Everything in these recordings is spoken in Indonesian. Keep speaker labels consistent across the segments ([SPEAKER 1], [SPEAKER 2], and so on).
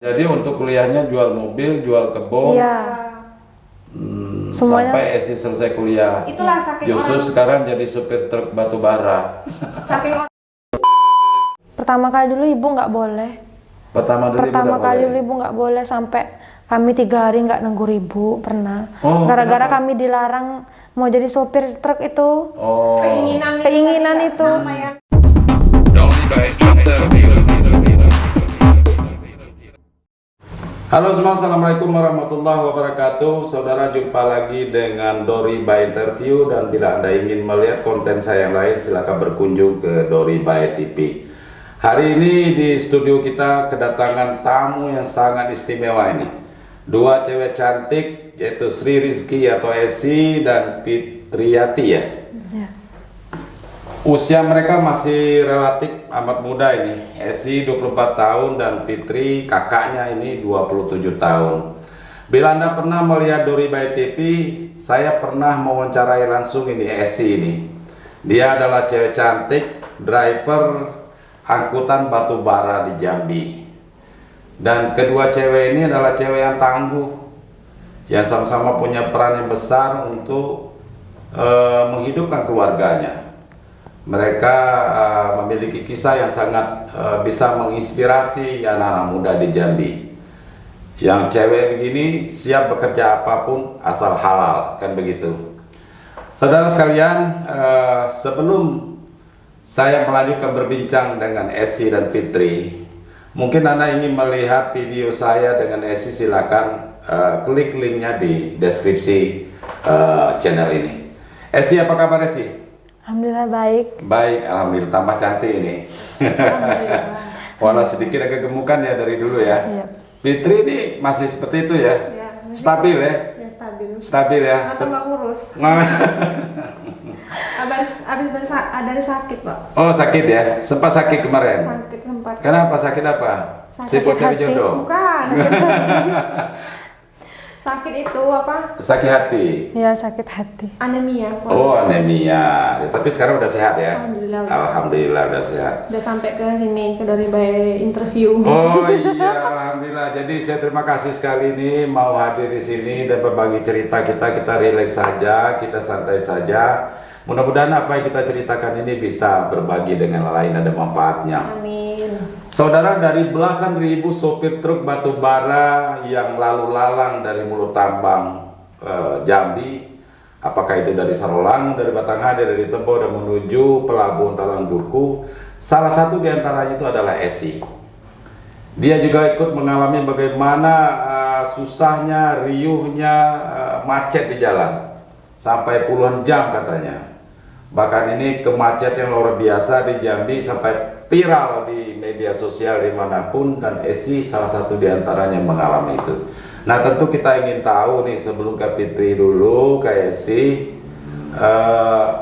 [SPEAKER 1] Jadi untuk kuliahnya jual mobil, jual kebun,
[SPEAKER 2] Iya. Semuanya.
[SPEAKER 1] sampai Esi selesai kuliah.
[SPEAKER 3] Itulah saking
[SPEAKER 1] Justru
[SPEAKER 3] orang.
[SPEAKER 1] sekarang jadi supir truk batu bara.
[SPEAKER 3] Saking orang.
[SPEAKER 2] Pertama kali dulu ibu nggak boleh.
[SPEAKER 1] Pertama
[SPEAKER 2] Kali dulu ibu nggak boleh, sampai kami 3 hari nggak nenggur ibu pernah.
[SPEAKER 1] Oh,
[SPEAKER 2] Gara-gara
[SPEAKER 1] kenapa?
[SPEAKER 2] kami dilarang mau jadi sopir truk itu.
[SPEAKER 1] Oh.
[SPEAKER 2] Keinginan itu.
[SPEAKER 3] Sama yang
[SPEAKER 1] Halo semua, assalamualaikum warahmatullahi wabarakatuh. Saudara, jumpa lagi dengan Dori by Interview, dan bila Anda ingin melihat konten saya yang lain, silakan berkunjung ke Dori by TV. Hari ini di studio kita kedatangan tamu yang sangat istimewa ini. 2 cewek cantik, yaitu Sri Rizky atau Esi dan Fitriati ya. Usia mereka masih relatif amat muda ini. Esi 24 tahun dan Fitri kakaknya ini 27 tahun. Bila Anda pernah melihat Dori by TV, saya pernah mewawancarai langsung ini Esi ini. Dia adalah cewek cantik, driver angkutan batu bara di Jambi. Dan kedua cewek ini adalah cewek yang tangguh, yang sama-sama punya peran yang besar untuk menghidupkan keluarganya. Mereka memiliki kisah yang sangat bisa menginspirasi anak-anak muda di Jambi. Yang cewek begini siap bekerja apapun asal halal, kan begitu. Saudara sekalian, sebelum saya melanjutkan berbincang dengan Esi dan Fitri, mungkin Anda ingin melihat video saya dengan Esi, silakan klik linknya di deskripsi channel ini. Esi, apa kabar Esi?
[SPEAKER 2] Alhamdulillah baik.
[SPEAKER 1] Baik, alhamdulillah, tambah cantik ini. Walau sedikit agak gemukan ya dari dulu ya.
[SPEAKER 2] Iya.
[SPEAKER 1] Fitri ini masih seperti itu ya? Stabil ya?
[SPEAKER 3] Ya stabil.
[SPEAKER 1] Stabil ya?
[SPEAKER 3] Atau nggak kurus. Abis dari sakit, Pak.
[SPEAKER 1] Oh, sakit ya? Sempat sakit kemarin?
[SPEAKER 3] Sakit sempat.
[SPEAKER 1] Kenapa? Sakit apa? Sibuk cari
[SPEAKER 2] hati.
[SPEAKER 1] jodoh?
[SPEAKER 3] Bukan. Sakit itu apa?
[SPEAKER 1] Sakit hati?
[SPEAKER 2] Iya, sakit hati.
[SPEAKER 3] Anemia. Pak.
[SPEAKER 1] Oh, anemia. Tapi sekarang udah sehat ya?
[SPEAKER 3] Alhamdulillah.
[SPEAKER 1] Alhamdulillah udah sehat.
[SPEAKER 3] Udah sampai ke sini, ke Dori by Interview.
[SPEAKER 1] Oh iya, alhamdulillah. Jadi saya terima kasih sekali nih mau hadir di sini dan berbagi cerita kita rileks saja, kita santai saja. Mudah-mudahan apa yang kita ceritakan ini bisa berbagi dengan lain, ada manfaatnya.
[SPEAKER 3] Amin.
[SPEAKER 1] Saudara, dari belasan ribu sopir truk batu bara yang lalu lalang dari mulut tambang Jambi, apakah itu dari Sarolangun, dari Batanghari, dari Tebo dan menuju pelabuhan Talang Duku, salah satu diantaranya itu adalah Esi. Dia juga ikut mengalami bagaimana susahnya, riuhnya macet di jalan sampai puluhan jam katanya. Bahkan ini kemacetan yang luar biasa di Jambi sampai viral di media sosial dimanapun, dan Esi salah satu diantaranya yang mengalami itu. Nah, tentu kita ingin tahu nih, sebelum ke Fitri dulu, ke Esi,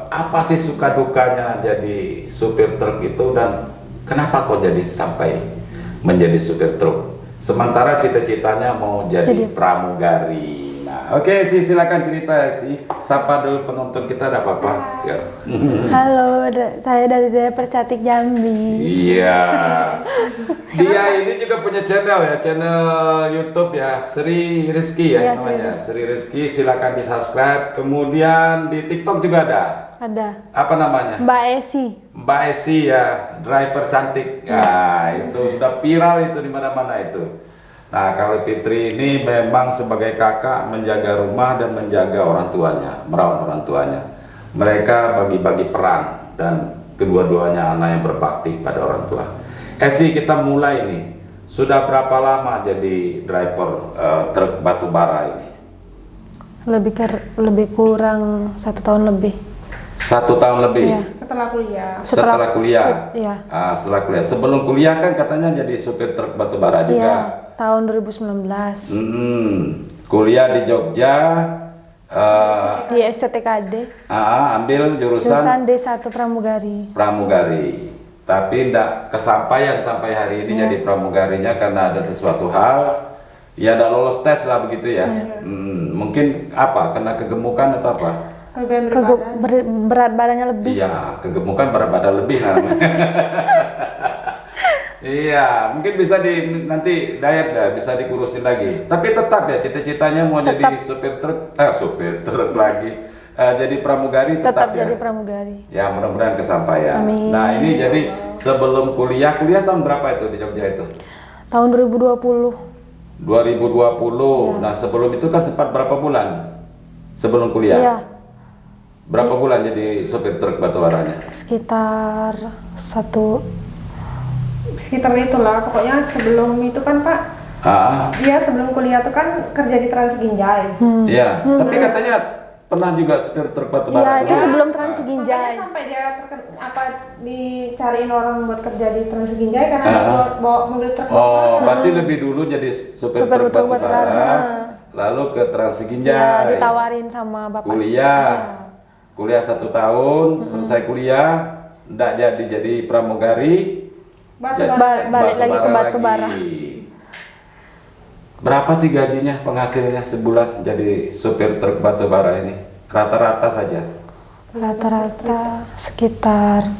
[SPEAKER 1] apa sih suka dukanya jadi supir truk itu, dan kenapa kok jadi sampai menjadi supir truk, sementara cita-citanya mau jadi pramugari. Nah, oke, silakan cerita Esi. Sapa dulu penonton kita, ada apa-apa ya.
[SPEAKER 2] Halo, saya dari daerah Percatik Jambi.
[SPEAKER 1] Iya. Dia ini juga punya channel ya, channel YouTube ya, Sri Rizky ya,
[SPEAKER 2] Iya,
[SPEAKER 1] namanya. Sri Rizky, silakan di subscribe. Kemudian di TikTok juga ada.
[SPEAKER 2] Ada
[SPEAKER 1] Apa namanya?
[SPEAKER 2] Mbak Esi.
[SPEAKER 1] Mbak Esi ya, driver cantik. Nah, itu sudah viral itu di mana-mana itu. Nah, kalau Fitri ini memang sebagai kakak menjaga rumah dan menjaga orang tuanya, merawat orang tuanya. Mereka bagi-bagi peran dan kedua-duanya anak yang berbakti pada orang tua. Esi, kita mulai nih. Sudah berapa lama jadi driver truk batu bara ini?
[SPEAKER 2] Lebih kurang 1 tahun lebih.
[SPEAKER 1] 1 tahun lebih.
[SPEAKER 2] Iya.
[SPEAKER 3] Setelah kuliah.
[SPEAKER 1] Setelah kuliah.
[SPEAKER 2] Iya.
[SPEAKER 1] Setelah kuliah. Sebelum kuliah kan katanya jadi supir truk batu bara juga.
[SPEAKER 2] Iya, tahun 2019.
[SPEAKER 1] Kuliah di Jogja,
[SPEAKER 2] Di STTKD.
[SPEAKER 1] ambil jurusan
[SPEAKER 2] D1 Pramugari.
[SPEAKER 1] pramugari. Tapi tidak kesampaian sampai hari ini jadi pramugarinya karena ada sesuatu hal. Ya tidak lolos tes lah begitu ya. Mungkin apa? Kena kegemukan atau apa?
[SPEAKER 2] Berat badannya lebih.
[SPEAKER 1] Iya, kegemukan berat badan lebih namanya. Iya, mungkin bisa nanti diet dah, bisa dikurusin lagi. Tapi tetap ya cita-citanya mau jadi supir truk lagi. Jadi pramugari
[SPEAKER 2] Tetap
[SPEAKER 1] ya.
[SPEAKER 2] jadi pramugari.
[SPEAKER 1] Ya, mudah-mudahan kesampaian.
[SPEAKER 2] Amin.
[SPEAKER 1] Nah, ini jadi sebelum kuliah tahun berapa itu di Jogja itu?
[SPEAKER 2] Tahun 2020.
[SPEAKER 1] 2020. Nah, sebelum itu kan sempat berapa bulan? Sebelum kuliah?
[SPEAKER 2] Iya.
[SPEAKER 1] Berapa bulan jadi sopir truk batubaranya?
[SPEAKER 2] Sekitar
[SPEAKER 3] Sekitar itulah, pokoknya sebelum itu kan Pak, dia sebelum kuliah tuh kan kerja di Transginjai.
[SPEAKER 1] Iya, tapi katanya pernah juga sopir truk batubara.
[SPEAKER 2] Iya, itu sebelum
[SPEAKER 3] Makanya
[SPEAKER 2] Transginjai.
[SPEAKER 3] sampai dia dicariin orang buat kerja di Transginjai karena dia bawa mobil truk.
[SPEAKER 1] Oh, berarti lebih dulu jadi sopir truk batubara, lalu ke Transginjai.
[SPEAKER 2] Ya, ditawarin sama bapak.
[SPEAKER 1] Kuliah 1 tahun, selesai kuliah, enggak jadi pramugari.
[SPEAKER 2] Balik lagi ke batubara.
[SPEAKER 1] Berapa sih gajinya, penghasilannya sebulan jadi supir truk batubara ini? Rata-rata saja.
[SPEAKER 2] Rata-rata sekitar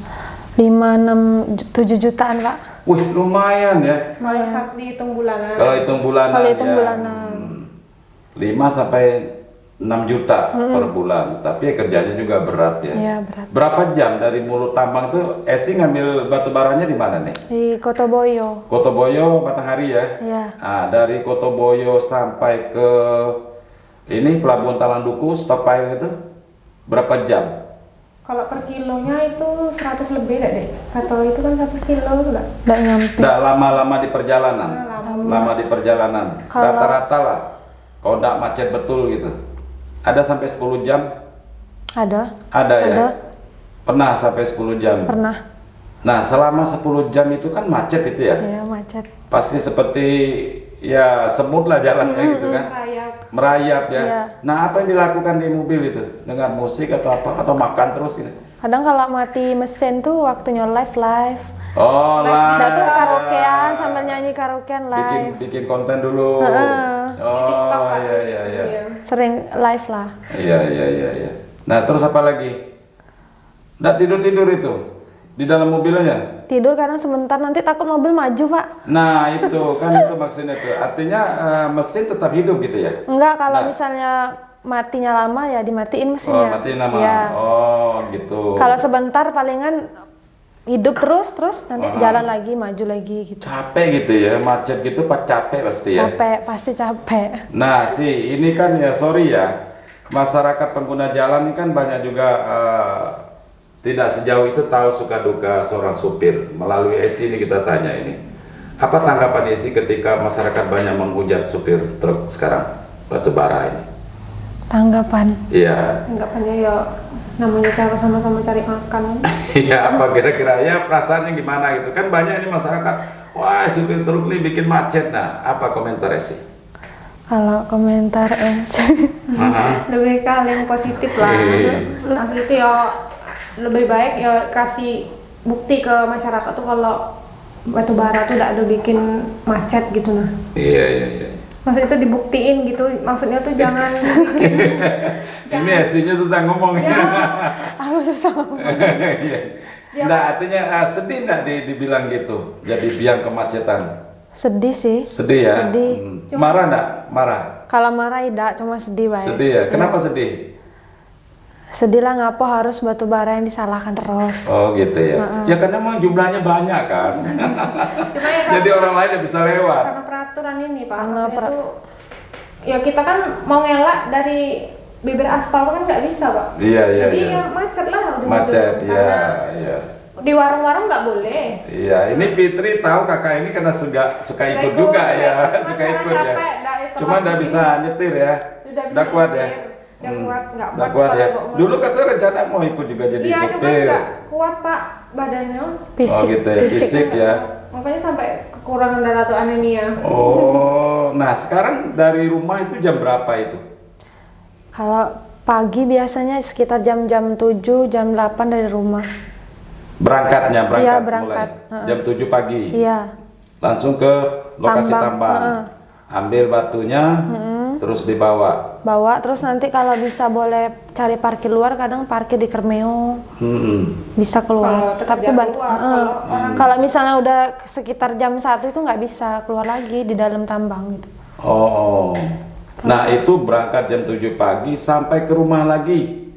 [SPEAKER 2] 5, 6, 7 jutaan, Pak.
[SPEAKER 1] Wih, lumayan ya.
[SPEAKER 3] Kalau saat dihitung bulanan.
[SPEAKER 1] Kalau hitung bulanan,
[SPEAKER 2] Kalau hitung
[SPEAKER 1] ya,
[SPEAKER 2] bulanan.
[SPEAKER 1] 5 sampai 6 juta per bulan. Tapi kerjanya juga berat ya.
[SPEAKER 2] Iya, berat.
[SPEAKER 1] Berapa jam dari mulut tambang tuh Esi ngambil batu baranya di mana nih?
[SPEAKER 2] Di Kotoboyo.
[SPEAKER 1] Kotoboyo, Batanghari ya?
[SPEAKER 2] Iya.
[SPEAKER 1] Nah, dari Kotoboyo sampai ke ini Pelabuhan Talanduku, Stokpile itu berapa jam?
[SPEAKER 3] Kalau per kilonya itu 100 lebih deh. Atau itu kan 100 kilo enggak?
[SPEAKER 2] Nggak nyampe.
[SPEAKER 1] Nggak lama-lama di perjalanan.
[SPEAKER 3] Lama.
[SPEAKER 1] Lama di perjalanan.
[SPEAKER 2] Kalau-
[SPEAKER 1] Rata-rata lah. Kalau nggak macet betul gitu. Ada sampai 10 jam?
[SPEAKER 2] Ada.
[SPEAKER 1] Ada ya?
[SPEAKER 2] Ada.
[SPEAKER 1] Pernah sampai 10 jam?
[SPEAKER 2] Pernah.
[SPEAKER 1] Nah, selama 10 jam itu kan macet itu ya?
[SPEAKER 2] Iya, macet.
[SPEAKER 1] Pasti seperti ya semut lah jalannya gitu kan?
[SPEAKER 3] Kayak
[SPEAKER 1] Merayap ya.
[SPEAKER 2] Iya.
[SPEAKER 1] Nah, apa yang dilakukan di mobil itu? Dengan musik atau apa? Atau makan terus gitu?
[SPEAKER 2] Kadang kalau mati mesin tuh waktunya live.
[SPEAKER 1] Oh, lah.
[SPEAKER 2] Udah tuh karaokean sambil nyanyi karaokean live.
[SPEAKER 1] Bikin konten dulu. Oh, iya.
[SPEAKER 2] Sering live lah.
[SPEAKER 1] Iya. Nah, terus apa lagi? Nggak tidur itu di dalam mobilnya?
[SPEAKER 2] Tidur karena sebentar nanti takut mobil maju, Pak.
[SPEAKER 1] Nah, itu kan itu maksudnya tuh. Artinya mesin tetap hidup gitu ya?
[SPEAKER 2] Enggak, kalau misalnya matinya lama ya dimatiin
[SPEAKER 1] Oh,
[SPEAKER 2] mesinnya.
[SPEAKER 1] matiin lama.
[SPEAKER 2] Iya.
[SPEAKER 1] Oh, gitu.
[SPEAKER 2] Kalau sebentar palingan hidup terus nanti jalan lagi, maju lagi gitu.
[SPEAKER 1] Capek gitu ya, macet gitu capek pasti ya?
[SPEAKER 2] Pasti capek.
[SPEAKER 1] Nah, ini kan ya sorry ya, masyarakat pengguna jalan ini kan banyak juga tidak sejauh itu tahu suka duka seorang supir. Melalui Esi ini kita tanya ini. Apa tanggapan Esi ketika masyarakat banyak menghujat supir truk sekarang batubara ini?
[SPEAKER 2] Tanggapan.
[SPEAKER 1] Iya.
[SPEAKER 3] anggapannya ya namanya cara sama-sama cari makan.
[SPEAKER 1] Iya, apa kira-kira ya perasaannya gimana gitu? Kan banyak ini masyarakat, wah supir truk ini bikin macet. Nah, apa komentar Esi?
[SPEAKER 2] Kalau komentar
[SPEAKER 3] Lebih ke hal yang positif lah. Maksud itu ya lebih baik ya kasih bukti ke masyarakat tuh kalau batubara tuh udah ada bikin macet gitu nah.
[SPEAKER 1] Iya.
[SPEAKER 3] Maksud itu dibuktiin gitu. Maksudnya tuh jangan bikin,
[SPEAKER 1] Ini Esinya susah ngomong.
[SPEAKER 2] aku susah ngomong.
[SPEAKER 1] Nggak, artinya sedih nggak dibilang gitu, jadi biang kemacetan.
[SPEAKER 2] Sedih sih.
[SPEAKER 1] Sedih ya?
[SPEAKER 2] Sedih.
[SPEAKER 1] Marah nggak? Marah?
[SPEAKER 2] Kalau marah tidak, cuma sedih baik.
[SPEAKER 1] Sedih ya? Kenapa sedih?
[SPEAKER 2] Sedih lah ngapa harus batubara yang disalahkan terus.
[SPEAKER 1] Oh gitu ya? Ya karena memang jumlahnya banyak kan.
[SPEAKER 3] cuma ya
[SPEAKER 1] Jadi orang lain yang bisa lewat.
[SPEAKER 3] karena peraturan ini Pak.
[SPEAKER 2] Karena
[SPEAKER 3] Maksudnya tuh ya kita kan mau ngelak dari bibir aspal kan nggak bisa Pak.
[SPEAKER 1] Iya.
[SPEAKER 3] Jadi ya macet lah udah
[SPEAKER 1] Macet,
[SPEAKER 3] gitu.
[SPEAKER 1] iya.
[SPEAKER 3] Karena di warung-warung nggak boleh.
[SPEAKER 1] Iya, ini Fitri tahu kakak ini karena suka ikut juga ya, suka ikut ya. Cuma udah bisa nyetir ya. Udah kuat ya.
[SPEAKER 3] Udah kuat, nggak
[SPEAKER 1] Udah kuat ya.
[SPEAKER 3] kalau bawa
[SPEAKER 1] Dulu katanya rencana mau ikut juga jadi
[SPEAKER 3] Iya, cuma
[SPEAKER 1] sopir.
[SPEAKER 3] nggak kuat Pak badannya.
[SPEAKER 1] Oh gitu ya, fisik ya.
[SPEAKER 3] Makanya sampai kekurangan darah atau anemia.
[SPEAKER 1] Oh, nah sekarang dari rumah itu jam berapa itu?
[SPEAKER 2] Kalau pagi biasanya sekitar jam 7, jam 8 dari rumah.
[SPEAKER 1] Berangkatnya,
[SPEAKER 2] Iya,
[SPEAKER 1] berangkat
[SPEAKER 2] berangkat.
[SPEAKER 1] mulai jam 7 pagi.
[SPEAKER 2] Iya.
[SPEAKER 1] Langsung ke lokasi
[SPEAKER 2] Tambang,
[SPEAKER 1] tambang. Ambil batunya, Terus dibawa.
[SPEAKER 2] Bawa, terus nanti kalau bisa boleh cari parkir luar, kadang parkir di Kermeo. Bisa keluar.
[SPEAKER 3] Kalau tetap
[SPEAKER 2] Tapi
[SPEAKER 3] jangan keluar,
[SPEAKER 2] kalau misalnya udah sekitar jam 1 itu nggak bisa keluar lagi di dalam tambang gitu.
[SPEAKER 1] Oh. Nah, itu berangkat jam 7 pagi sampai ke rumah lagi.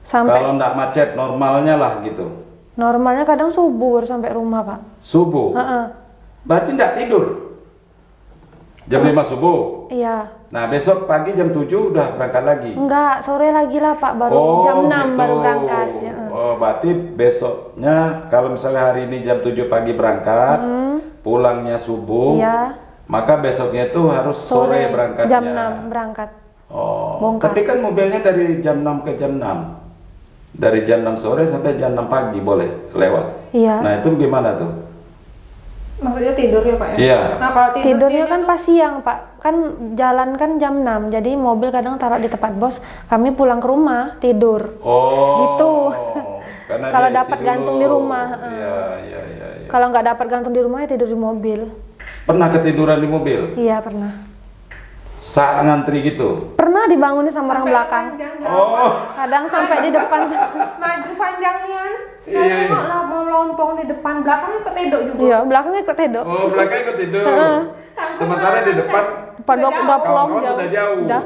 [SPEAKER 2] Sampai
[SPEAKER 1] Kalau nggak macet normalnya lah gitu.
[SPEAKER 2] normalnya kadang subuh baru sampai rumah, Pak.
[SPEAKER 1] Subuh.
[SPEAKER 2] Heeh.
[SPEAKER 1] Berarti nggak tidur. Jam 5 subuh.
[SPEAKER 2] Iya.
[SPEAKER 1] Nah, besok pagi jam 7 udah berangkat lagi.
[SPEAKER 2] Enggak, sore lagi lah, Pak. Baru jam 6 baru berangkat. Ya.
[SPEAKER 1] Oh, berarti besoknya kalau misalnya hari ini jam 7 pagi berangkat, pulangnya subuh.
[SPEAKER 2] Iya.
[SPEAKER 1] Maka besoknya itu harus sore berangkatnya.
[SPEAKER 2] Jam 6 berangkat.
[SPEAKER 1] Oh,
[SPEAKER 2] Bongkar.
[SPEAKER 1] tapi kan mobilnya dari jam 6 ke jam 6. Dari jam 6 sore sampai jam 6 pagi boleh lewat.
[SPEAKER 2] Iya.
[SPEAKER 1] Nah, itu gimana tuh?
[SPEAKER 3] Maksudnya tidur ya Pak ya?
[SPEAKER 1] Iya.
[SPEAKER 3] Nah kalau
[SPEAKER 2] Tidurnya kan pas siang, Pak. Kan jalan kan jam 6. Jadi mobil kadang taruh di tempat bos, kami pulang ke rumah tidur.
[SPEAKER 1] Oh.
[SPEAKER 2] Gitu.
[SPEAKER 1] Karena
[SPEAKER 2] Kalau
[SPEAKER 1] dia isi
[SPEAKER 2] dapat
[SPEAKER 1] dulu.
[SPEAKER 2] gantung di rumah.
[SPEAKER 1] Iya, iya, iya.
[SPEAKER 2] Kalau nggak dapat gantung di rumah ya tidur di mobil.
[SPEAKER 1] Pernah ketiduran di mobil?
[SPEAKER 2] Iya, pernah.
[SPEAKER 1] Saat ngantri gitu?
[SPEAKER 2] Pernah dibangunin sama orang belakang.
[SPEAKER 1] Oh.
[SPEAKER 2] Kadang sampai di depan.
[SPEAKER 3] Maju panjangnya.
[SPEAKER 1] Iya.
[SPEAKER 3] Sekarang lah mau lompong di depan, belakangnya ketedok juga.
[SPEAKER 2] Iya, belakangnya ikut tedok.
[SPEAKER 1] Oh, belakang ikut tidur. Sementara di depan
[SPEAKER 2] Depan udah pelong
[SPEAKER 1] kawan-kawan
[SPEAKER 2] jauh.
[SPEAKER 1] sudah jauh.
[SPEAKER 2] Udah.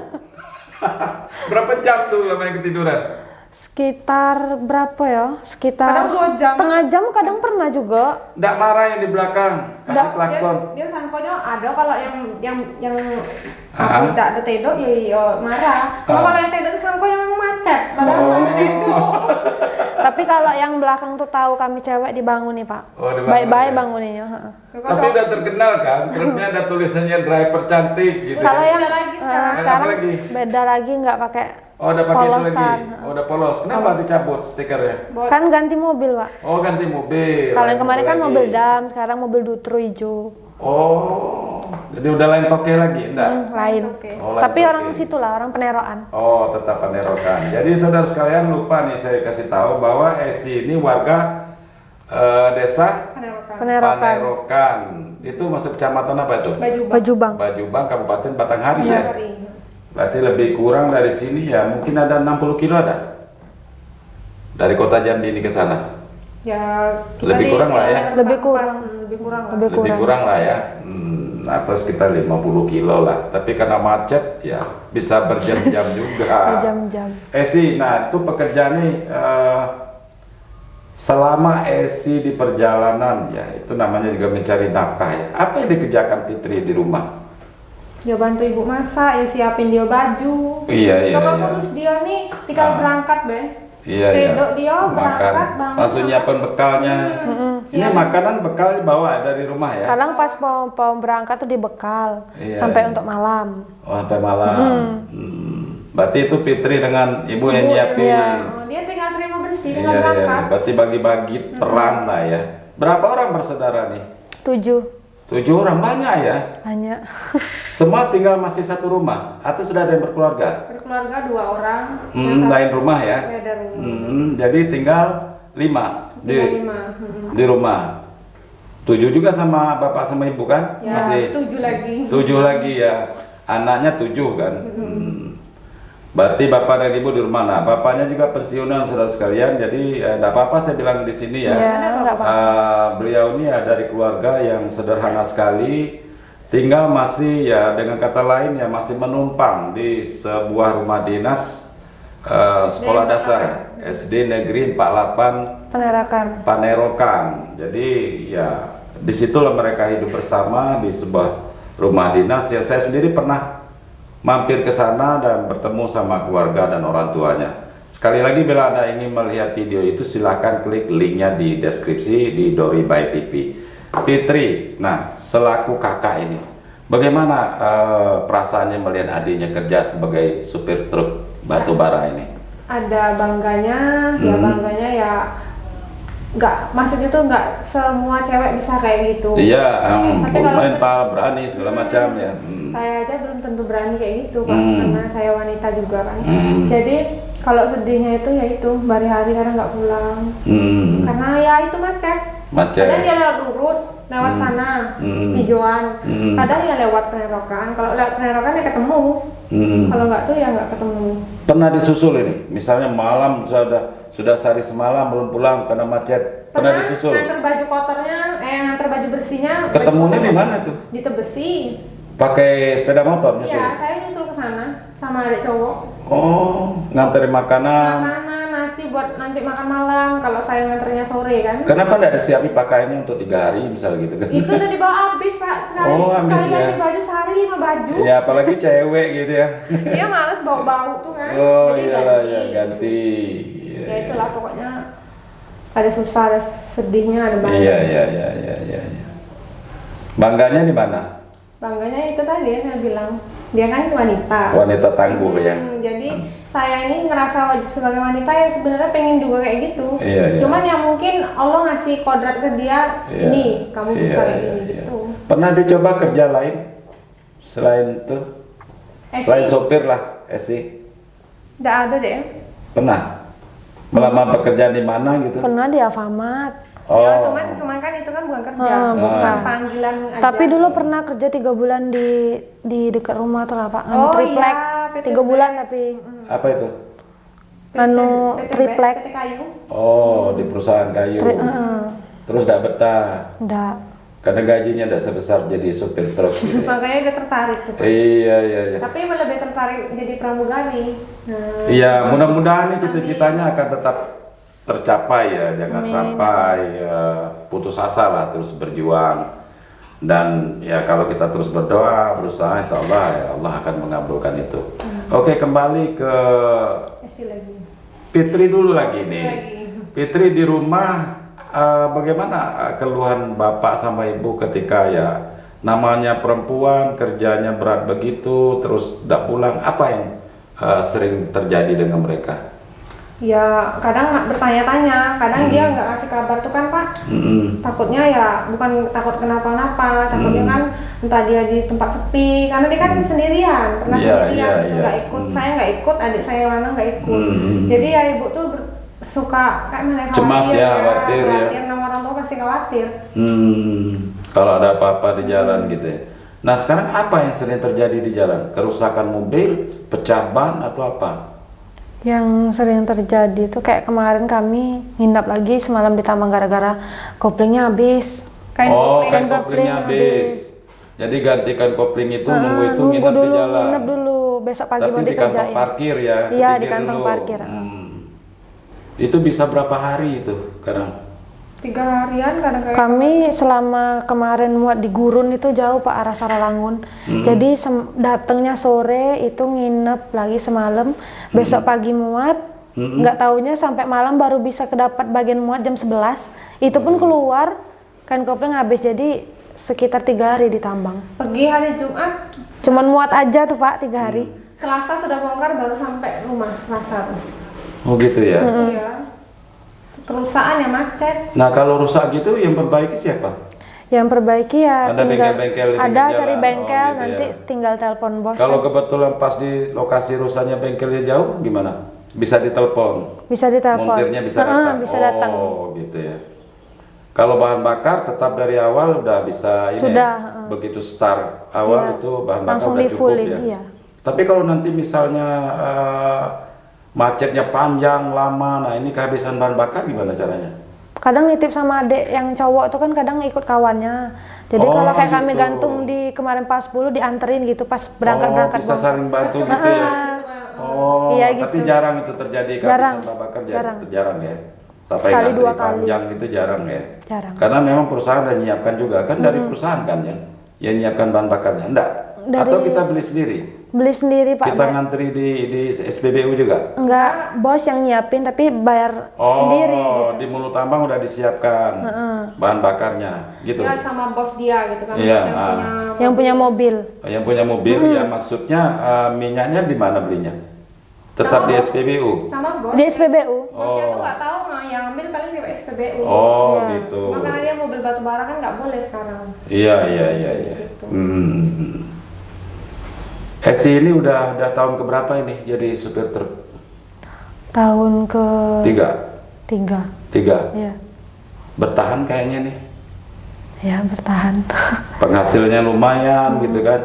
[SPEAKER 1] Berapa jam tuh lamanya ketiduran?
[SPEAKER 2] Sekitar berapa ya? Sekitar
[SPEAKER 3] Kadang 2 jam.
[SPEAKER 2] setengah jam kadang pernah juga.
[SPEAKER 1] Nggak marah yang di belakang, kasih klakson.
[SPEAKER 3] Dia sangkonya ada kalau yang
[SPEAKER 1] Ah.
[SPEAKER 3] tidak ada tedok ya marah. Kalau yang tedok itu sangko yang macet. Padahal
[SPEAKER 2] Tapi kalau yang belakang tuh tahu kami cewek dibangunin, Pak.
[SPEAKER 1] Oh, dibangunin.
[SPEAKER 2] Baik-baik banguninnya. Heeh.
[SPEAKER 1] Tapi udah terkenal kan, truknya ada tulisannya driver cantik gitu.
[SPEAKER 2] Kalau
[SPEAKER 1] kan?
[SPEAKER 2] yang
[SPEAKER 3] lagi sekarang.
[SPEAKER 2] sekarang
[SPEAKER 1] Apa lagi?
[SPEAKER 2] beda lagi, nggak pakai
[SPEAKER 1] Oh, udah pakai itu lagi.
[SPEAKER 2] polosan.
[SPEAKER 1] Oh, udah polos. Kenapa dicabut stikernya?
[SPEAKER 2] Kan ganti mobil, Pak.
[SPEAKER 1] Oh, ganti mobil.
[SPEAKER 2] Kalau yang
[SPEAKER 1] Lain
[SPEAKER 2] kemarin kan
[SPEAKER 1] lagi.
[SPEAKER 2] mobil dam, sekarang mobil Dutro hijau.
[SPEAKER 1] Oh, jadi udah lain toke lagi, enggak?
[SPEAKER 2] Lain.
[SPEAKER 3] Oke.
[SPEAKER 1] Oh, lain
[SPEAKER 2] Tapi
[SPEAKER 1] toke.
[SPEAKER 2] orang situ lah, orang Peneroan.
[SPEAKER 1] Oh, tetap Panerokan. Jadi saudara sekalian lupa nih saya kasih tahu bahwa Esi ini warga desa
[SPEAKER 2] Penerokan.
[SPEAKER 1] Panerokan. Itu masuk kecamatan apa itu?
[SPEAKER 2] Bajubang.
[SPEAKER 1] Bajubang, Kabupaten Batanghari ya.
[SPEAKER 3] Hari.
[SPEAKER 1] Berarti lebih kurang dari sini ya, mungkin ada 60 kilo ada? Dari kota Jambi ini ke sana?
[SPEAKER 3] Ya
[SPEAKER 1] Lebih kurang lah ya.
[SPEAKER 2] Lebih kurang.
[SPEAKER 3] Lebih kurang lah.
[SPEAKER 2] Lebih
[SPEAKER 1] Lebih
[SPEAKER 2] kurang.
[SPEAKER 1] kurang lah ya. Atau sekitar 50 kilo lah. Tapi karena macet ya bisa berjam-jam juga.
[SPEAKER 2] Berjam-jam.
[SPEAKER 1] Esi, nah itu pekerjaan nih selama Esi di perjalanan ya, itu namanya juga mencari nafkah ya. Apa yang dikerjakan Fitri di rumah?
[SPEAKER 3] Ya bantu ibu masak, ya siapin dia baju.
[SPEAKER 1] Iya, iya,
[SPEAKER 3] Kalau
[SPEAKER 1] iya.
[SPEAKER 3] khusus dia nih tinggal berangkat deh.
[SPEAKER 1] Iya, iya.
[SPEAKER 3] Tedok dia berangkat bangun.
[SPEAKER 1] Langsung nyiapin bekalnya. Ini makanan bekal dibawa dari rumah ya?
[SPEAKER 2] Kadang pas mau berangkat tuh dibekal
[SPEAKER 1] Iya,
[SPEAKER 2] sampai
[SPEAKER 1] iya.
[SPEAKER 2] untuk malam.
[SPEAKER 1] Oh, sampai malam. Berarti itu Fitri dengan ibu yang nyiapin.
[SPEAKER 2] Iya.
[SPEAKER 3] Oh, dia tinggal terima bersih,
[SPEAKER 1] Iya,
[SPEAKER 3] tinggal
[SPEAKER 1] iya.
[SPEAKER 3] berangkat.
[SPEAKER 1] Berarti bagi-bagi peran lah ya. Berapa orang bersaudara nih?
[SPEAKER 2] 7.
[SPEAKER 1] 7 orang, banyak ya.
[SPEAKER 2] Banyak.
[SPEAKER 1] Semua tinggal masih satu rumah atau sudah ada yang berkeluarga?
[SPEAKER 3] Berkeluarga 2 orang.
[SPEAKER 1] Lain rumah ya.
[SPEAKER 3] Beda rumah.
[SPEAKER 1] Jadi tinggal 5
[SPEAKER 3] 5.
[SPEAKER 1] di rumah. 7 juga sama bapak sama ibu kan?
[SPEAKER 3] Ya,
[SPEAKER 1] Masih
[SPEAKER 3] 7 lagi.
[SPEAKER 1] 7 lagi ya. Anaknya 7 kan. Berarti bapak dan ibu di rumah. Nah, bapaknya juga pensiunan saudara sekalian. Jadi enggak apa-apa saya bilang di sini ya.
[SPEAKER 2] Iya, nggak apa-apa.
[SPEAKER 1] Beliau ini ya dari keluarga yang sederhana sekali. Tinggal masih ya dengan kata lain ya masih menumpang di sebuah rumah dinas sekolah dasar SD Negeri 48
[SPEAKER 2] Penerokan.
[SPEAKER 1] Panerokan. Jadi ya disitulah mereka hidup bersama di sebuah rumah dinas. Ya saya sendiri pernah mampir ke sana dan bertemu sama keluarga dan orang tuanya. Sekali lagi bila Anda ingin melihat video itu silahkan klik linknya di deskripsi di Dori by TV. Fitri, nah selaku kakak ini, bagaimana perasaannya melihat adiknya kerja sebagai supir truk batu bara ini?
[SPEAKER 3] Ada bangganya, ya bangganya ya nggak, maksudnya tuh nggak semua cewek bisa kayak gitu.
[SPEAKER 1] Iya,
[SPEAKER 3] Tapi kalau
[SPEAKER 1] mental, berani segala macam ya.
[SPEAKER 3] Saya aja belum tentu berani kayak gitu kan, karena saya wanita juga kan. Jadi kalau sedihnya itu ya itu hari-hari karena nggak pulang, karena ya itu macet.
[SPEAKER 1] Macet.
[SPEAKER 3] Kadang dia lewat lurus, lewat sana, hijauan. Kadang ya lewat Penerokan. Kalau lewat Penerokan ya ketemu. Kalau nggak tuh ya nggak ketemu.
[SPEAKER 1] Pernah disusul ini? Misalnya malam sudah sehari semalam belum pulang karena macet. Pernah disusul?
[SPEAKER 3] Nganter baju kotornya, nganter baju bersihnya.
[SPEAKER 1] Ketemunya di mana tuh?
[SPEAKER 3] Di Tebesi.
[SPEAKER 1] Pakai sepeda motor nyusul?
[SPEAKER 3] Iya, saya nyusul ke sana sama adik cowok.
[SPEAKER 1] Oh, nganterin makanan.
[SPEAKER 3] Makanan, nasi buat nanti makan malam. Kalau saya nganternya sore kan.
[SPEAKER 1] Kenapa nggak disiapin pakaiannya untuk 3 hari misalnya gitu kan?
[SPEAKER 3] Itu udah dibawa habis Pak.
[SPEAKER 1] Habis
[SPEAKER 3] sekali
[SPEAKER 1] ya.
[SPEAKER 3] ganti baju sehari 5 baju.
[SPEAKER 1] Ya apalagi cewek gitu ya.
[SPEAKER 3] Dia males bau-bau tuh kan.
[SPEAKER 1] Oh
[SPEAKER 3] Jadi
[SPEAKER 1] iyalah
[SPEAKER 3] ganti.
[SPEAKER 1] ya ganti.
[SPEAKER 3] Ya itulah pokoknya ada susah, ada sedihnya, ada banyak.
[SPEAKER 1] Iya. Bangganya di mana?
[SPEAKER 3] Bangganya itu tadi saya bilang, dia kan wanita.
[SPEAKER 1] Wanita tangguh ya.
[SPEAKER 3] Jadi saya ini ngerasa sebagai wanita ya sebenarnya pengen juga kayak gitu.
[SPEAKER 1] Iya.
[SPEAKER 3] Cuman yang mungkin Allah ngasih kodrat ke dia,
[SPEAKER 1] Iya.
[SPEAKER 3] ini kamu bisa kayak ini
[SPEAKER 1] Iya.
[SPEAKER 3] gitu.
[SPEAKER 1] Pernah dicoba kerja lain selain itu? Selain sopir lah, Esi.
[SPEAKER 3] Nggak ada deh.
[SPEAKER 1] Pernah? Melamar pekerjaan di mana gitu?
[SPEAKER 2] Pernah di Alfamart.
[SPEAKER 3] Ya, cuman kan itu kan bukan kerja, bukan panggilan aja.
[SPEAKER 2] Tapi dulu pernah kerja 3 bulan di dekat rumah tuh lah Pak. Anu
[SPEAKER 3] Oh,
[SPEAKER 2] triplek.
[SPEAKER 3] iya,
[SPEAKER 2] 3 bulan tapi
[SPEAKER 1] Apa itu?
[SPEAKER 2] anu triplek.
[SPEAKER 3] PT kayu.
[SPEAKER 1] Oh, di perusahaan kayu. Terus udah betah.
[SPEAKER 2] Enggak.
[SPEAKER 1] Karena gajinya tidak sebesar jadi supir truk. Gitu.
[SPEAKER 3] Makanya dia tertarik tuh.
[SPEAKER 1] Iya.
[SPEAKER 3] Tapi lebih tertarik jadi pramugari. Nah,
[SPEAKER 1] Iya, mudah-mudahan ini cita-citanya akan tetap tercapai ya, jangan sampai putus asa lah, terus berjuang. Dan ya kalau kita terus berdoa, berusaha, insya Allah ya Allah akan mengabulkan itu. Oke, kembali ke
[SPEAKER 3] kasih lagi.
[SPEAKER 1] Fitri dulu lagi nih.
[SPEAKER 3] Lagi.
[SPEAKER 1] Fitri di rumah, bagaimana keluhan bapak sama ibu ketika ya namanya perempuan kerjanya berat begitu, terus tidak pulang, apa yang sering terjadi dengan mereka?
[SPEAKER 3] Ya kadang bertanya-tanya, kadang dia nggak ngasih kabar tuh kan Pak. Takutnya ya bukan takut kenapa-napa, takutnya kan entah dia di tempat sepi, karena dia kan sendirian, pernah sendirian, nggak ikut, saya nggak ikut, adik saya mana nggak ikut. Jadi ya ibu tuh suka kayak mana
[SPEAKER 1] cemas ya, khawatir ya.
[SPEAKER 3] Nama orang tua pasti khawatir.
[SPEAKER 1] Kalau ada apa-apa di jalan gitu ya. Nah sekarang apa yang sering terjadi di jalan? Kerusakan mobil, pecah ban atau apa?
[SPEAKER 2] Yang sering terjadi itu kayak kemarin kami nginap lagi semalam di Tambang gara-gara koplingnya habis.
[SPEAKER 3] Kain
[SPEAKER 1] koplingnya habis. Jadi gantikan kopling itu nunggu
[SPEAKER 2] Nunggu
[SPEAKER 1] nginap
[SPEAKER 2] dulu,
[SPEAKER 1] di jalan.
[SPEAKER 2] nginep dulu, besok pagi
[SPEAKER 1] Tapi
[SPEAKER 2] mau
[SPEAKER 1] di kantong
[SPEAKER 2] dikerjain.
[SPEAKER 1] parkir ya?
[SPEAKER 2] Iya, di
[SPEAKER 1] pinggir
[SPEAKER 2] kantong
[SPEAKER 1] dulu.
[SPEAKER 2] parkir.
[SPEAKER 1] Itu bisa berapa hari itu kadang?
[SPEAKER 3] 3 harian kadang kayak
[SPEAKER 2] Kami selama kemarin muat di Gurun itu jauh Pak arah Saralangun. Jadi datangnya sore itu nginep lagi semalam, besok pagi muat. Nggak taunya sampai malam baru bisa kedapat bagian muat jam 11. Itu pun keluar kan kopling habis, jadi sekitar 3 hari ditambang.
[SPEAKER 3] pergi hari Jumat,
[SPEAKER 2] Cuman muat aja tuh Pak 3 hari.
[SPEAKER 3] Selasa sudah bongkar baru sampai rumah Selasa.
[SPEAKER 1] Oh gitu ya?
[SPEAKER 3] Iya. Perusahaan yang macet.
[SPEAKER 1] Nah kalau rusak gitu yang perbaiki siapa?
[SPEAKER 2] Yang perbaiki ya
[SPEAKER 1] Ada
[SPEAKER 2] tinggal
[SPEAKER 1] bengkel-bengkel di
[SPEAKER 2] ada
[SPEAKER 1] pinggir
[SPEAKER 2] cari
[SPEAKER 1] jalan.
[SPEAKER 2] bengkel,
[SPEAKER 1] gitu
[SPEAKER 2] nanti
[SPEAKER 1] ya.
[SPEAKER 2] tinggal telepon bos.
[SPEAKER 1] Kalau
[SPEAKER 2] kan.
[SPEAKER 1] kebetulan pas di lokasi rusaknya bengkelnya jauh gimana? Bisa ditelepon?
[SPEAKER 2] Bisa ditelepon.
[SPEAKER 1] Montirnya bisa datang?
[SPEAKER 2] Bisa datang.
[SPEAKER 1] Oh gitu ya. Kalau bahan bakar tetap dari awal udah bisa ini
[SPEAKER 2] Sudah,
[SPEAKER 1] ya? Begitu start awal
[SPEAKER 2] Iya.
[SPEAKER 1] itu bahan bakar
[SPEAKER 2] Langsung
[SPEAKER 1] udah
[SPEAKER 2] di
[SPEAKER 1] cukup
[SPEAKER 2] fullin,
[SPEAKER 1] ya?
[SPEAKER 2] iya.
[SPEAKER 1] Tapi kalau nanti misalnya macetnya panjang, lama, nah ini kehabisan bahan bakar gimana caranya?
[SPEAKER 2] Kadang nitip sama adik yang cowok tuh kan kadang ikut kawannya. Jadi
[SPEAKER 1] Oh,
[SPEAKER 2] kalau kayak kami
[SPEAKER 1] gitu.
[SPEAKER 2] gantung di kemarin pas 10 dianterin gitu pas berangkat-berangkat.
[SPEAKER 1] Bisa
[SPEAKER 2] bang.
[SPEAKER 1] saling bantu gitu ya? Oh,
[SPEAKER 2] Iya,
[SPEAKER 1] tapi
[SPEAKER 2] gitu.
[SPEAKER 1] jarang itu terjadi
[SPEAKER 2] Jarang.
[SPEAKER 1] kehabisan bahan bakar,
[SPEAKER 2] Jarang.
[SPEAKER 1] jarang ya? Sampai
[SPEAKER 2] Sekali,
[SPEAKER 1] ngantri
[SPEAKER 2] 2 kali.
[SPEAKER 1] panjang itu jarang ya?
[SPEAKER 2] Jarang.
[SPEAKER 1] Karena memang perusahaan udah nyiapkan juga, kan dari perusahaan kan yang nyiapkan bahan bakarnya, enggak? Atau kita beli sendiri?
[SPEAKER 2] Beli sendiri Pak.
[SPEAKER 1] Kita ngantri di SPBU juga?
[SPEAKER 2] Enggak, bos yang nyiapin tapi bayar sendiri gitu.
[SPEAKER 1] Di mulut tambang udah disiapkan bahan bakarnya, gitu?
[SPEAKER 3] Ya sama bos dia gitu kan.
[SPEAKER 1] Iya,
[SPEAKER 3] Bos yang
[SPEAKER 2] Yang punya mobil.
[SPEAKER 1] Yang punya mobil ya maksudnya minyaknya di mana belinya? Tetap
[SPEAKER 3] Sama
[SPEAKER 1] di
[SPEAKER 3] bos.
[SPEAKER 1] SPBU?
[SPEAKER 3] sama bos.
[SPEAKER 2] Di SPBU.
[SPEAKER 3] Bosnya tuh nggak tahu nggak, yang ambil paling di SPBU.
[SPEAKER 1] Oh
[SPEAKER 2] Iya.
[SPEAKER 1] gitu.
[SPEAKER 3] Cuma karena dia mobil batu bara kan nggak boleh sekarang.
[SPEAKER 1] Iya.
[SPEAKER 3] Gitu.
[SPEAKER 1] Esi ini udah tahun keberapa ini jadi supir truk?
[SPEAKER 2] Tahun ke
[SPEAKER 1] 3.
[SPEAKER 2] 3.
[SPEAKER 1] 3.
[SPEAKER 2] Iya.
[SPEAKER 1] Bertahan kayaknya nih.
[SPEAKER 2] Ya bertahan.
[SPEAKER 1] Penghasilnya lumayan gitu kan.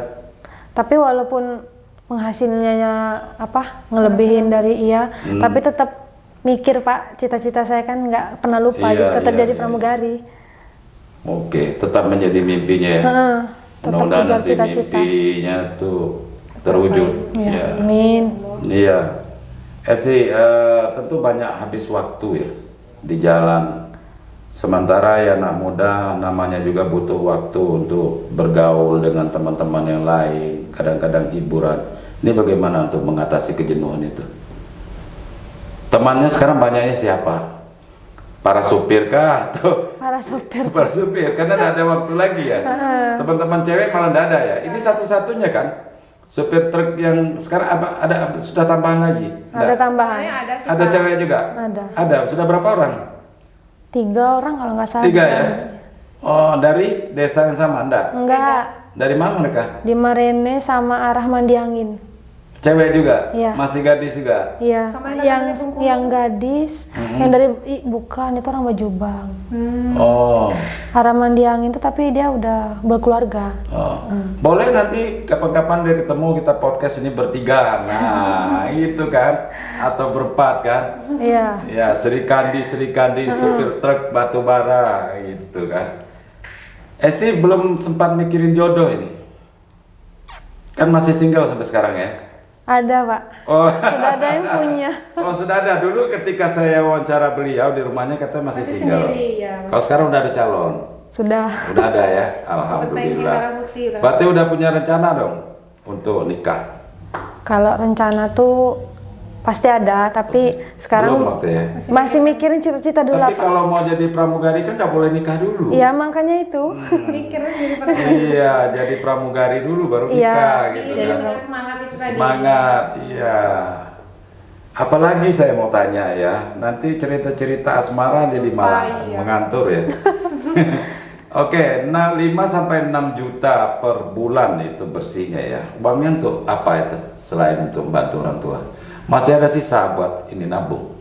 [SPEAKER 2] Tapi walaupun penghasilnya ngelebihin dari tapi tetap mikir Pak, cita-cita saya kan nggak pernah lupa gitu, tetap jadi pramugari.
[SPEAKER 1] Oke, tetap menjadi mimpinya ya.
[SPEAKER 2] Tetap
[SPEAKER 1] Mudah-mudahan
[SPEAKER 2] kejar
[SPEAKER 1] nanti
[SPEAKER 2] cita-cita.
[SPEAKER 1] mimpinya tuh terwujud.
[SPEAKER 2] Ya, amin.
[SPEAKER 1] Iya. Tentu banyak habis waktu ya di jalan. Sementara ya anak muda namanya juga butuh waktu untuk bergaul dengan teman-teman yang lain, kadang-kadang hiburan. Ini bagaimana untuk mengatasi kejenuhan itu? Temannya sekarang banyaknya siapa? Para supir kah? Atau
[SPEAKER 2] Para sopir.
[SPEAKER 1] para supir? Karena tidak ada waktu lagi ya. Teman-teman cewek malah tidak ada ya. Ini satu-satunya kan? Supir truk yang sekarang ada sudah tambahan lagi?
[SPEAKER 2] Ada tambahan.
[SPEAKER 1] Ada cewek juga? Ada. Sudah berapa orang?
[SPEAKER 2] 3 orang kalau nggak salah.
[SPEAKER 1] 3 ya? Oh, dari desa yang sama?
[SPEAKER 2] Enggak.
[SPEAKER 1] Dari mana mereka?
[SPEAKER 2] Di Marene sama arah Mandi Angin.
[SPEAKER 1] Cewek juga?
[SPEAKER 2] Iya.
[SPEAKER 1] Masih gadis juga?
[SPEAKER 2] Iya.
[SPEAKER 3] Sama
[SPEAKER 2] Yang gadis, yang dari bukan itu orang Bajubang.
[SPEAKER 1] Oh.
[SPEAKER 2] Arah Mandi Angin itu tapi dia udah berkeluarga.
[SPEAKER 1] Oh. Boleh nanti kapan-kapan dia ketemu kita podcast ini bertiga. Nah, itu kan atau berempat kan?
[SPEAKER 2] Iya.
[SPEAKER 1] Ya, Sri Kandi supir truk batu bara gitu kan. Esi belum sempat mikirin jodoh ini. Kan masih single sampai sekarang ya?
[SPEAKER 2] Ada Pak.
[SPEAKER 1] Oh.
[SPEAKER 2] Sudah ada yang punya.
[SPEAKER 1] Oh, sudah ada. Dulu ketika saya wawancara beliau di rumahnya katanya masih single.
[SPEAKER 3] Sendiri, ya.
[SPEAKER 1] Kalau sekarang udah ada calon.
[SPEAKER 2] Sudah.
[SPEAKER 1] Udah ada ya. Alhamdulillah. Berarti udah punya rencana dong untuk nikah.
[SPEAKER 2] Kalau rencana tuh pasti ada, tapi sekarang
[SPEAKER 1] Belum waktu ya.
[SPEAKER 2] masih mikirin cita-cita dulu
[SPEAKER 1] Tapi
[SPEAKER 2] Pak.
[SPEAKER 1] kalau mau jadi pramugari kan nggak boleh nikah dulu.
[SPEAKER 2] Iya makanya itu.
[SPEAKER 3] Mikirnya jadi
[SPEAKER 1] Iya, jadi pramugari dulu baru nikah gitu
[SPEAKER 3] jadi
[SPEAKER 1] kan.
[SPEAKER 3] dengan semangat itu tadi.
[SPEAKER 1] Semangat, iya. Apalagi saya mau tanya ya, nanti cerita-cerita asmara jadi malah mengantur ya. Oke, 5 sampai 6 juta per bulan itu bersihnya ya. Uangnya untuk apa itu selain untuk membantu orang tua? Masih ada sisa buat ini nabung?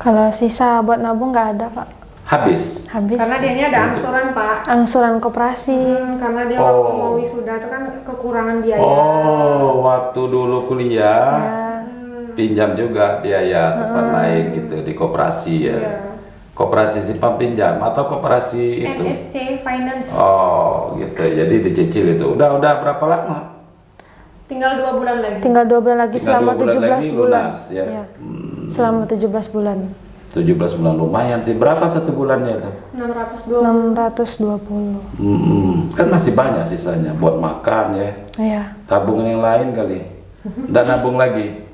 [SPEAKER 2] Kalau sisa buat nabung nggak ada Pak.
[SPEAKER 1] Habis?
[SPEAKER 2] Habis.
[SPEAKER 3] Karena dia ada angsuran Pak.
[SPEAKER 2] Angsuran koperasi.
[SPEAKER 3] Karena dia waktu mau wisuda itu kan kekurangan biaya.
[SPEAKER 1] Oh, waktu dulu kuliah
[SPEAKER 2] Ya.
[SPEAKER 1] pinjam juga biaya tempat lain gitu di koperasi ya.
[SPEAKER 3] Iya.
[SPEAKER 1] Koperasi simpan pinjam atau koperasi itu?
[SPEAKER 3] NSC Finance.
[SPEAKER 1] Oh, gitu. Jadi dicicil itu. Udah berapa lama?
[SPEAKER 3] Tinggal 2 bulan lagi.
[SPEAKER 2] Tinggal 2 bulan lagi
[SPEAKER 1] Tinggal
[SPEAKER 2] selama
[SPEAKER 1] 2 bulan
[SPEAKER 2] 17
[SPEAKER 1] lagi
[SPEAKER 2] bulan.
[SPEAKER 1] lunas, ya.
[SPEAKER 2] Iya. Selama 17 bulan.
[SPEAKER 1] 17 bulan lumayan sih. Berapa satu bulannya itu?
[SPEAKER 3] 620.
[SPEAKER 2] 620.
[SPEAKER 1] Kan masih banyak sisanya buat makan ya.
[SPEAKER 2] Iya.
[SPEAKER 1] Tabungan yang lain kali. Dan nabung lagi.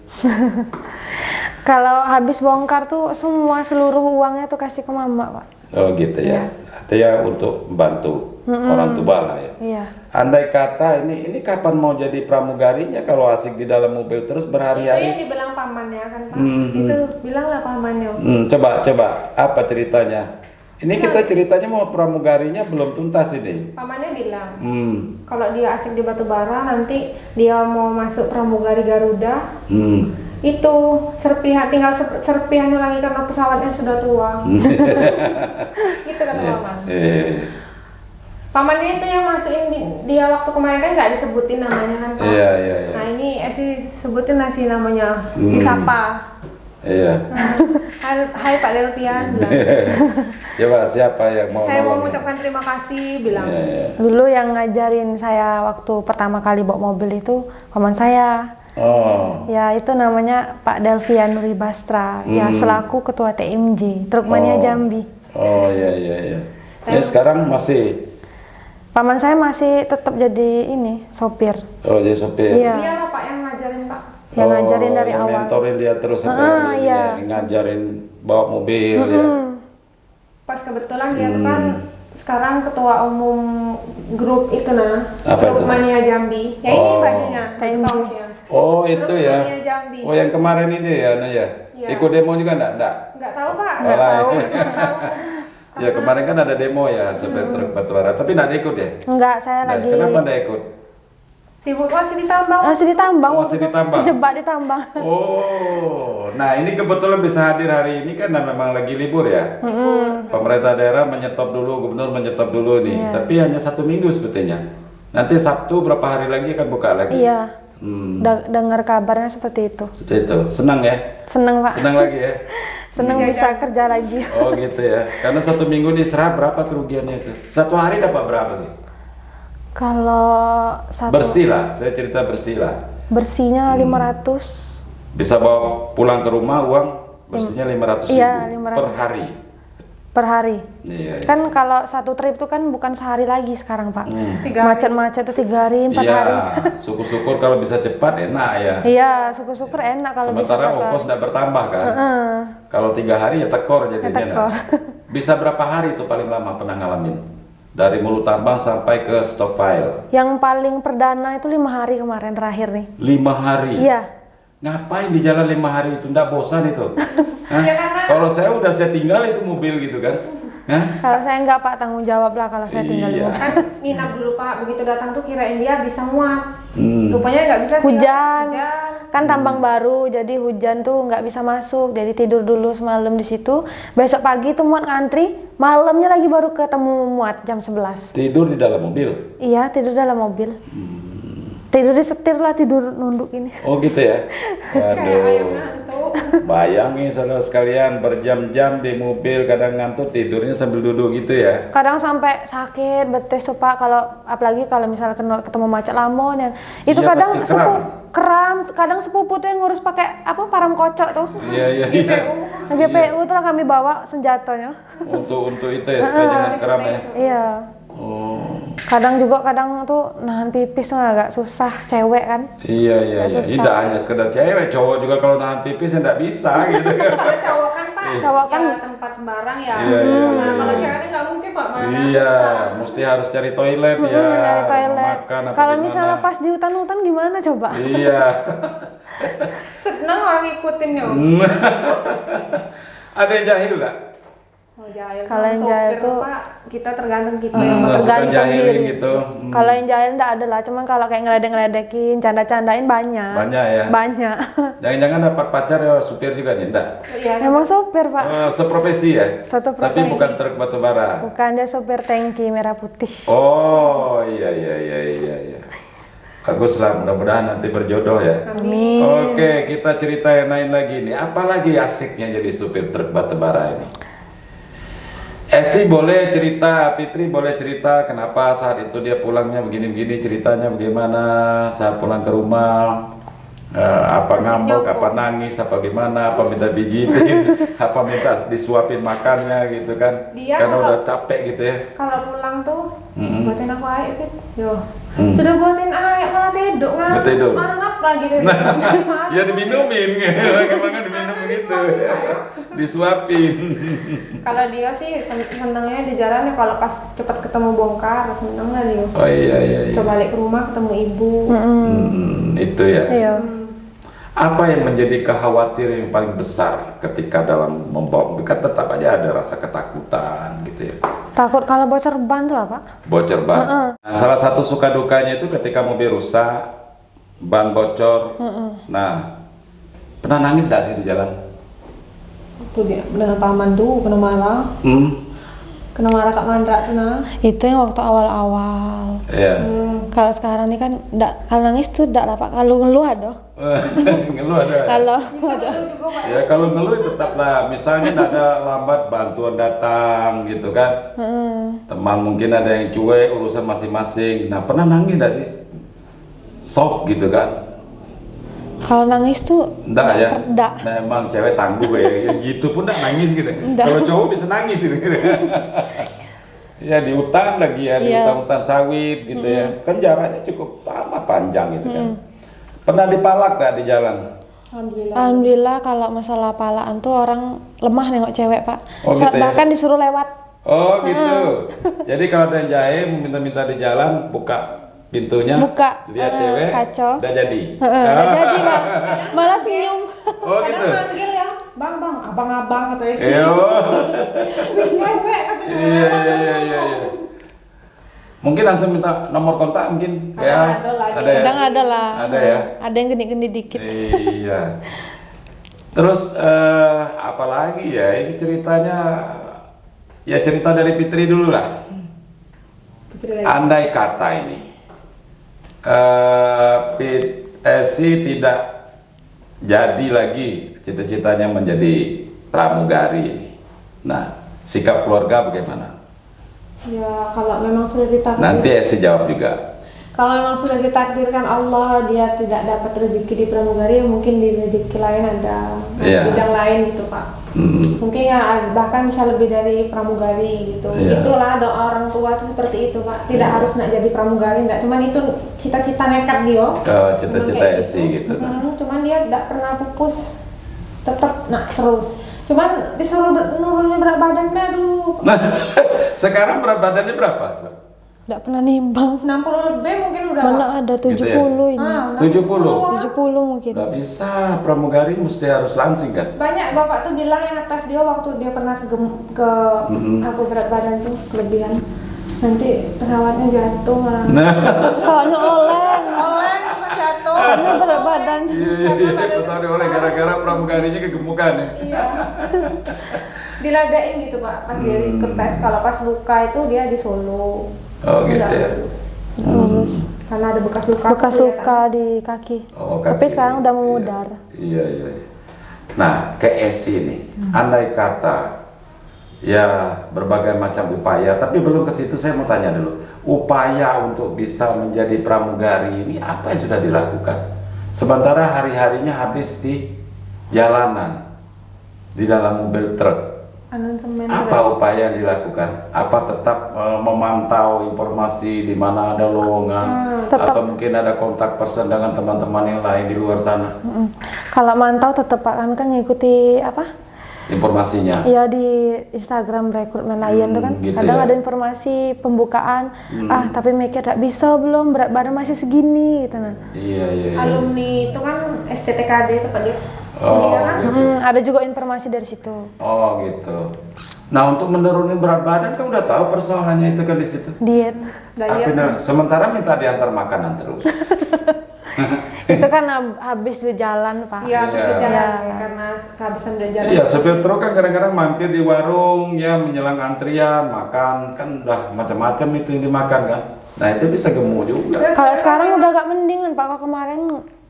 [SPEAKER 2] Kalau habis bongkar tuh seluruh uangnya tuh kasih ke mama Pak.
[SPEAKER 1] Oh gitu ya. Artinya untuk membantu orang tua lah ya.
[SPEAKER 2] Iya.
[SPEAKER 1] Andai kata ini kapan mau jadi pramugarinya kalau asik di dalam mobil terus
[SPEAKER 3] Itu yang
[SPEAKER 1] berhari-hari?
[SPEAKER 3] dibilang pamannya kan Pak. Itu bilanglah pamannya.
[SPEAKER 1] Coba apa ceritanya? Ini kita ceritanya mau pramugarinya belum tuntas ini.
[SPEAKER 3] Pamannya bilang
[SPEAKER 1] Hmm.
[SPEAKER 3] kalau dia asik di batubara nanti dia mau masuk pramugari Garuda. Itu tinggal serpihannya lagi karena pesawatnya sudah tua. Gitu kata paman. Pamannya itu yang masukin dia waktu kemarin kan nggak disebutin namanya kan Pak.
[SPEAKER 1] Iya.
[SPEAKER 3] Nah ini Esi sebutin nasi namanya, disapa.
[SPEAKER 1] Iya.
[SPEAKER 3] Hai Pak Delpian bilang.
[SPEAKER 1] Coba siapa yang mau
[SPEAKER 3] Saya mau
[SPEAKER 1] nolong?
[SPEAKER 3] mengucapkan terima kasih bilang.
[SPEAKER 1] Iya.
[SPEAKER 2] Dulu yang ngajarin saya waktu pertama kali bawa mobil itu paman saya.
[SPEAKER 1] Oh.
[SPEAKER 2] Ya itu namanya Pak Delvian Nuri Bastra. Ya selaku ketua TMJ Trukmania Jambi.
[SPEAKER 1] Oh iya. Ya sekarang masih.
[SPEAKER 2] Paman saya masih tetap jadi sopir.
[SPEAKER 1] Oh jadi sopir.
[SPEAKER 2] Iya.
[SPEAKER 3] Dia lah Pak yang ngajarin Pak.
[SPEAKER 2] Yang ngajarin dari
[SPEAKER 1] yang
[SPEAKER 2] awal.
[SPEAKER 1] mentorin dia terus sampai hari ini
[SPEAKER 2] iya.
[SPEAKER 1] ya, ngajarin bawa mobil ya.
[SPEAKER 3] Pas kebetulan dia tuh kan sekarang ketua umum grup itu
[SPEAKER 1] Apa itu?
[SPEAKER 3] Trukmania Jambi. Ya ini bajunya, baju
[SPEAKER 2] TMJ.
[SPEAKER 3] kaosnya.
[SPEAKER 1] Oh itu ya.
[SPEAKER 3] Trukmania Jambi.
[SPEAKER 1] Oh yang kemarin ini ya,
[SPEAKER 3] Iya.
[SPEAKER 1] Ikut demo juga enggak?
[SPEAKER 3] Nggak tahu Pak.
[SPEAKER 1] Nggak tahu.
[SPEAKER 3] Nggak tahu.
[SPEAKER 1] Ya kemarin kan ada demo ya supir truk batubara, tapi enggak ada ikut ya?
[SPEAKER 2] Enggak, saya
[SPEAKER 1] Nah,
[SPEAKER 2] lagi
[SPEAKER 1] kenapa enggak ikut?
[SPEAKER 3] Sibuk masih ditambang.
[SPEAKER 2] Masih ditambang.
[SPEAKER 1] Oh,
[SPEAKER 2] waktu
[SPEAKER 1] masih
[SPEAKER 2] itu.
[SPEAKER 1] ditambang?
[SPEAKER 2] Kejebak ditambang.
[SPEAKER 1] Oh, nah ini kebetulan bisa hadir hari ini karena memang lagi libur ya. Pemerintah daerah menyetop dulu, gubernur menyetop dulu nih. Tapi hanya 1 minggu sepertinya. Nanti Sabtu berapa hari lagi akan buka lagi.
[SPEAKER 2] Iya. Dengar kabarnya seperti itu.
[SPEAKER 1] Seperti itu. Senang ya?
[SPEAKER 2] Seneng Pak.
[SPEAKER 1] Senang lagi ya?
[SPEAKER 2] Seneng bisa kerja lagi.
[SPEAKER 1] Oh gitu ya. Karena 1 minggu diserap berapa kerugiannya itu? 1 hari dapat berapa sih?
[SPEAKER 2] Kalau satu
[SPEAKER 1] Bersih lah, saya cerita bersih lah.
[SPEAKER 2] bersihnya 500
[SPEAKER 1] Bisa bawa pulang ke rumah uang bersihnya 500 ribu
[SPEAKER 2] Iya, 500.
[SPEAKER 1] per hari.
[SPEAKER 2] per hari.
[SPEAKER 1] Iya, iya.
[SPEAKER 2] Kan kalau satu trip tuh kan bukan sehari lagi sekarang Pak.
[SPEAKER 3] 3 hari.
[SPEAKER 2] Macet-macet tuh 3 hari, 4
[SPEAKER 1] Iya,
[SPEAKER 2] hari.
[SPEAKER 1] syukur-syukur kalau bisa cepat enak ya.
[SPEAKER 2] Iya, syukur-syukur enak kalau bisa
[SPEAKER 1] Sementara
[SPEAKER 2] satu
[SPEAKER 1] ongkos
[SPEAKER 2] hari.
[SPEAKER 1] tidak bertambah kan. Kalau 3 hari ya tekor jadinya.
[SPEAKER 2] tekor.
[SPEAKER 1] Nah. Bisa berapa hari itu paling lama pernah ngalamin? Dari mulut tambang sampai ke stockpile.
[SPEAKER 2] Yang paling perdana itu 5 hari kemarin terakhir nih.
[SPEAKER 1] 5 hari.
[SPEAKER 2] Iya.
[SPEAKER 1] Ngapain di jalan 5 hari itu? Nggak bosan itu? Hah?
[SPEAKER 3] Ya, karena-
[SPEAKER 1] Kalau saya udah saya tinggal itu mobil gitu kan. Hah?
[SPEAKER 2] Kalau saya enggak Pak, tanggung jawab lah kalau saya tinggal di
[SPEAKER 1] Iya.
[SPEAKER 2] rumah.
[SPEAKER 3] Kan nginap dulu Pak, begitu datang tuh kirain dia bisa muat.
[SPEAKER 1] Hmm.
[SPEAKER 3] Rupanya nggak bisa sih.
[SPEAKER 2] Hujan.
[SPEAKER 3] Hujan.
[SPEAKER 2] Kan tambang baru, jadi hujan tuh nggak bisa masuk. Jadi tidur dulu semalam di situ. Besok pagi tuh muat ngantri, malamnya lagi baru ketemu muat jam 11.
[SPEAKER 1] Tidur di dalam mobil.
[SPEAKER 2] Iya, tidur dalam mobil. Tidur di setir lah, tidur nunduk ini.
[SPEAKER 1] Oh gitu ya.
[SPEAKER 3] Kayak ayam
[SPEAKER 1] Aduh.
[SPEAKER 3] ngantuk.
[SPEAKER 1] Bayangin saudara sekalian berjam-jam di mobil kadang ngantuk tidurnya sambil duduk gitu ya.
[SPEAKER 2] Kadang sampai sakit betes tuh Pak, kalau apalagi kalau misalnya ketemu macet Lampung ya. Itu
[SPEAKER 1] Iya,
[SPEAKER 2] kadang
[SPEAKER 1] pasti
[SPEAKER 2] kram, kadang sepupu tuh yang ngurus pakai apa param kocok tuh.
[SPEAKER 1] Iya iya iya.
[SPEAKER 2] GPU tuh lah kami bawa senjatanya.
[SPEAKER 1] Untuk itu ya supaya jangan kram ya.
[SPEAKER 2] Iya.
[SPEAKER 1] Oh.
[SPEAKER 2] Kadang tuh nahan pipis tuh agak susah, cewek kan.
[SPEAKER 1] Iya iya iya.
[SPEAKER 2] Susah.
[SPEAKER 1] Tidak hanya sekedar cewek, cowok juga kalau nahan pipis ya nggak bisa gitu kan.
[SPEAKER 3] Kalau cowok kan Pak,
[SPEAKER 2] Cowok kan-
[SPEAKER 3] ya tempat sembarang ya.
[SPEAKER 1] Iya, iya,
[SPEAKER 3] Nah,
[SPEAKER 1] iya,
[SPEAKER 3] kalau
[SPEAKER 1] iya.
[SPEAKER 3] cewek kan nggak mungkin Pak, mana
[SPEAKER 1] Iya,
[SPEAKER 3] susah.
[SPEAKER 1] mesti harus cari toilet ya.
[SPEAKER 2] Dari toilet.
[SPEAKER 1] Makan apa
[SPEAKER 2] Kalau
[SPEAKER 1] gimana.
[SPEAKER 2] misalnya pas di hutan-hutan gimana coba?
[SPEAKER 1] Iya.
[SPEAKER 3] Seneng orang ngikutin ya.
[SPEAKER 1] Ada yang jahil nggak?
[SPEAKER 3] Oh, jahil.
[SPEAKER 2] Kalau yang
[SPEAKER 3] Sopir,
[SPEAKER 2] jahil tuh-
[SPEAKER 3] Pak, kita tergantung kita.
[SPEAKER 1] Suka
[SPEAKER 2] tergantung
[SPEAKER 1] jahilin
[SPEAKER 2] diri.
[SPEAKER 1] gitu.
[SPEAKER 2] Kalau yang jahil enggak ada lah, cuman kalau kayak ngeledek-ngeledekin, canda-candain banyak.
[SPEAKER 1] Banyak ya.
[SPEAKER 2] Banyak.
[SPEAKER 1] Jangan-jangan dapat pacar ya supir juga nih, enggak?
[SPEAKER 3] Iya.
[SPEAKER 2] Emang sopir Pak.
[SPEAKER 1] Seprofesi ya?
[SPEAKER 2] Satu
[SPEAKER 1] Tapi
[SPEAKER 2] profesi.
[SPEAKER 1] bukan truk batu bara.
[SPEAKER 2] Bukan, dia sopir tangki merah putih.
[SPEAKER 1] Oh, iya iya iya iya iya. Bagus lah, mudah-mudahan nanti berjodoh ya.
[SPEAKER 2] Amin.
[SPEAKER 1] Oke, kita cerita yang lain lagi nih. Apalagi asiknya jadi supir truk batu bara ini? Esi boleh cerita, Fitri boleh cerita kenapa saat itu dia pulangnya begini-begini, ceritanya bagaimana saat pulang ke rumah, apa ngambek, apa nangis, apa gimana, apa minta pijitin, apa minta disuapin makannya gitu kan,
[SPEAKER 3] Dia
[SPEAKER 1] karena
[SPEAKER 3] kalau-
[SPEAKER 1] udah capek gitu ya.
[SPEAKER 3] Kalau pulang tuh buatin aku air Fit. Yo.
[SPEAKER 1] Mm.
[SPEAKER 3] Sudah buatin air malah tidur
[SPEAKER 1] Malah tidur.
[SPEAKER 3] ngap lagi gitu.
[SPEAKER 1] Ya diminumin, gimana diminum gitu, disuapin.
[SPEAKER 3] Kalau dia sih senangnya di jalan ya kalau pas cepat ketemu bongkar seneng lah dia.
[SPEAKER 1] Oh iya iya iya.
[SPEAKER 3] Bisa balik ke rumah ketemu ibu.
[SPEAKER 1] Itu ya.
[SPEAKER 2] Iya.
[SPEAKER 1] Apa yang menjadi kekhawatiran yang paling besar ketika dalam membawa? Kan tetap aja ada rasa ketakutan gitu ya.
[SPEAKER 2] Takut kalau bocor ban tuh lah Pak.
[SPEAKER 1] Bocor ban. Nah, salah satu suka dukanya itu ketika mobil rusak, ban bocor. Nah, pernah nangis gak sih di jalan?
[SPEAKER 3] Tuh dia dengan paman tuh kena marah. Kena marah Kak Mandra tuh nah.
[SPEAKER 2] Itu yang waktu awal-awal.
[SPEAKER 1] Iya.
[SPEAKER 2] Kalau sekarang ini kan kalau nangis tuh enggak lah Pak. Kalau ngeluh ada.
[SPEAKER 1] Ngeluh ada.
[SPEAKER 2] Kalau
[SPEAKER 3] Lu juga Pak.
[SPEAKER 1] Ya kalau ngeluh tetaplah, misalnya nggak ada lambat bantuan datang gitu kan. Teman mungkin ada yang cuek urusan masing-masing. Nah pernah nangis gak sih? Sok gitu kan?
[SPEAKER 2] kalau nangis tuh
[SPEAKER 1] Enggak ya?
[SPEAKER 2] enggak.
[SPEAKER 1] Memang cewek tangguh ya, gitu pun enggak nangis gitu.
[SPEAKER 2] Enggak.
[SPEAKER 1] Kalau cowok bisa nangis gitu. Ya di hutan lagi ya, di
[SPEAKER 2] Iya.
[SPEAKER 1] hutan-hutan sawit gitu ya. Kan jaraknya cukup lama panjang gitu kan. Pernah dipalak gak di jalan?
[SPEAKER 3] Alhamdulillah.
[SPEAKER 2] Alhamdulillah kalau masalah palaan tuh orang lemah nengok cewek Pak.
[SPEAKER 1] Oh, gitu ya?
[SPEAKER 2] Bahkan disuruh lewat.
[SPEAKER 1] Oh gitu. Jadi kalau ada yang jahil minta-minta di jalan, buka pintunya,
[SPEAKER 2] Buka,
[SPEAKER 1] lihat cewek,
[SPEAKER 2] kaco.
[SPEAKER 1] udah jadi.
[SPEAKER 2] Udah jadi Pak. Malah senyum.
[SPEAKER 1] Oh gitu.
[SPEAKER 3] Kadang manggil ya, bang, abang-abang atau istri.
[SPEAKER 1] Oh.
[SPEAKER 3] Cewek katanya.
[SPEAKER 1] Iya. Mungkin langsung minta nomor kontak mungkin ya. Ada ya?
[SPEAKER 2] Kadang ada lah.
[SPEAKER 1] Ada ya?
[SPEAKER 2] Ada yang geni-geni dikit.
[SPEAKER 1] Iya. Terus apalagi ya ini ceritanya, ya cerita dari Fitri dulu lah. Andai kata ini Esi tidak jadi lagi cita-citanya menjadi pramugari. Nah, sikap keluarga bagaimana?
[SPEAKER 3] Ya kalau memang sudah ditakdirkan.
[SPEAKER 1] Nanti Esi jawab juga.
[SPEAKER 3] Kalau memang sudah ditakdirkan Allah dia tidak dapat rezeki di pramugari, ya mungkin di rezeki lain ada bidang lain gitu Pak. Mungkin ya bahkan bisa lebih dari pramugari gitu. Itulah doa orang tua itu seperti itu Pak. Tidak harus nak jadi pramugari, enggak. Cuman itu cita-cita nekat dia.
[SPEAKER 1] Cita-cita Esi gitu.
[SPEAKER 3] Cuman dia tidak pernah pupus, tetap nak terus. Cuman disuruh nurunin berat badan, aduh.
[SPEAKER 1] Sekarang berat badannya berapa?
[SPEAKER 2] Nggak pernah nimbang.
[SPEAKER 3] 60 lebih mungkin udah.
[SPEAKER 2] Mana ada 70
[SPEAKER 1] gitu ya?
[SPEAKER 2] ini.
[SPEAKER 1] 70?
[SPEAKER 2] 70 mungkin.
[SPEAKER 1] Nggak bisa, pramugari mesti harus langsing kan?
[SPEAKER 3] Banyak bapak tuh bilang yang atas dia waktu dia pernah ke aku berat badan tuh kelebihan. Nanti pesawatnya jatuh malah.
[SPEAKER 2] Soalnya oleng.
[SPEAKER 3] Oleng bukan jatuh.
[SPEAKER 2] Karena berat badan.
[SPEAKER 1] Iya, pesawatnya oleh gara-gara pramugarinya kegemukan ya.
[SPEAKER 3] Iya. Diladain gitu Pak, pas dia ikut tes. Kalau pas luka itu dia di Solo.
[SPEAKER 1] Oh gitu ya.
[SPEAKER 2] Lulus.
[SPEAKER 3] Karena ada bekas luka.
[SPEAKER 2] Bekas luka di kaki.
[SPEAKER 1] Oh,
[SPEAKER 2] Tapi sekarang udah memudar.
[SPEAKER 1] Iya. Nah, ke Esi nih, andai kata ya berbagai macam upaya, tapi belum ke situ saya mau tanya dulu. Upaya untuk bisa menjadi pramugari ini apa yang sudah dilakukan? Sementara hari-harinya habis di jalanan, di dalam mobil truk. Apa upaya yang dilakukan? Apa tetap memantau informasi di mana ada lowongan, atau mungkin ada kontak person dengan teman-teman yang lain di luar sana?
[SPEAKER 2] Kalau mantau tetap Pak, kami kan ngikuti apa?
[SPEAKER 1] Informasinya?
[SPEAKER 2] Iya di Instagram rekrutmen Lion tuh kan.
[SPEAKER 1] Gitu
[SPEAKER 2] kadang
[SPEAKER 1] ya?
[SPEAKER 2] ada informasi pembukaan. Tapi mikir tak bisa belum, berat badan masih segini gitu nah.
[SPEAKER 1] Iya.
[SPEAKER 3] Alumni itu kan STTKD tempat dia.
[SPEAKER 1] Oh, gitu.
[SPEAKER 2] Ada juga informasi dari situ.
[SPEAKER 1] Oh gitu. Nah untuk menurunin berat badan kan udah tahu persoalannya itu kan di situ.
[SPEAKER 2] Diet.
[SPEAKER 1] Sementara minta diantar makanan terus.
[SPEAKER 2] Itu kan habis di jalan Pak.
[SPEAKER 3] Iya, habis di jalan
[SPEAKER 2] Iya.
[SPEAKER 3] karena kehabisan di jalan.
[SPEAKER 1] Iya, sopir truk kan kadang-kadang mampir di warung ya menjelang antrian makan kan udah macam-macam itu yang dimakan kan. Nah itu bisa gemuk juga.
[SPEAKER 2] Kalau sekarang udah agak mendingan Pak. Kalau kemarin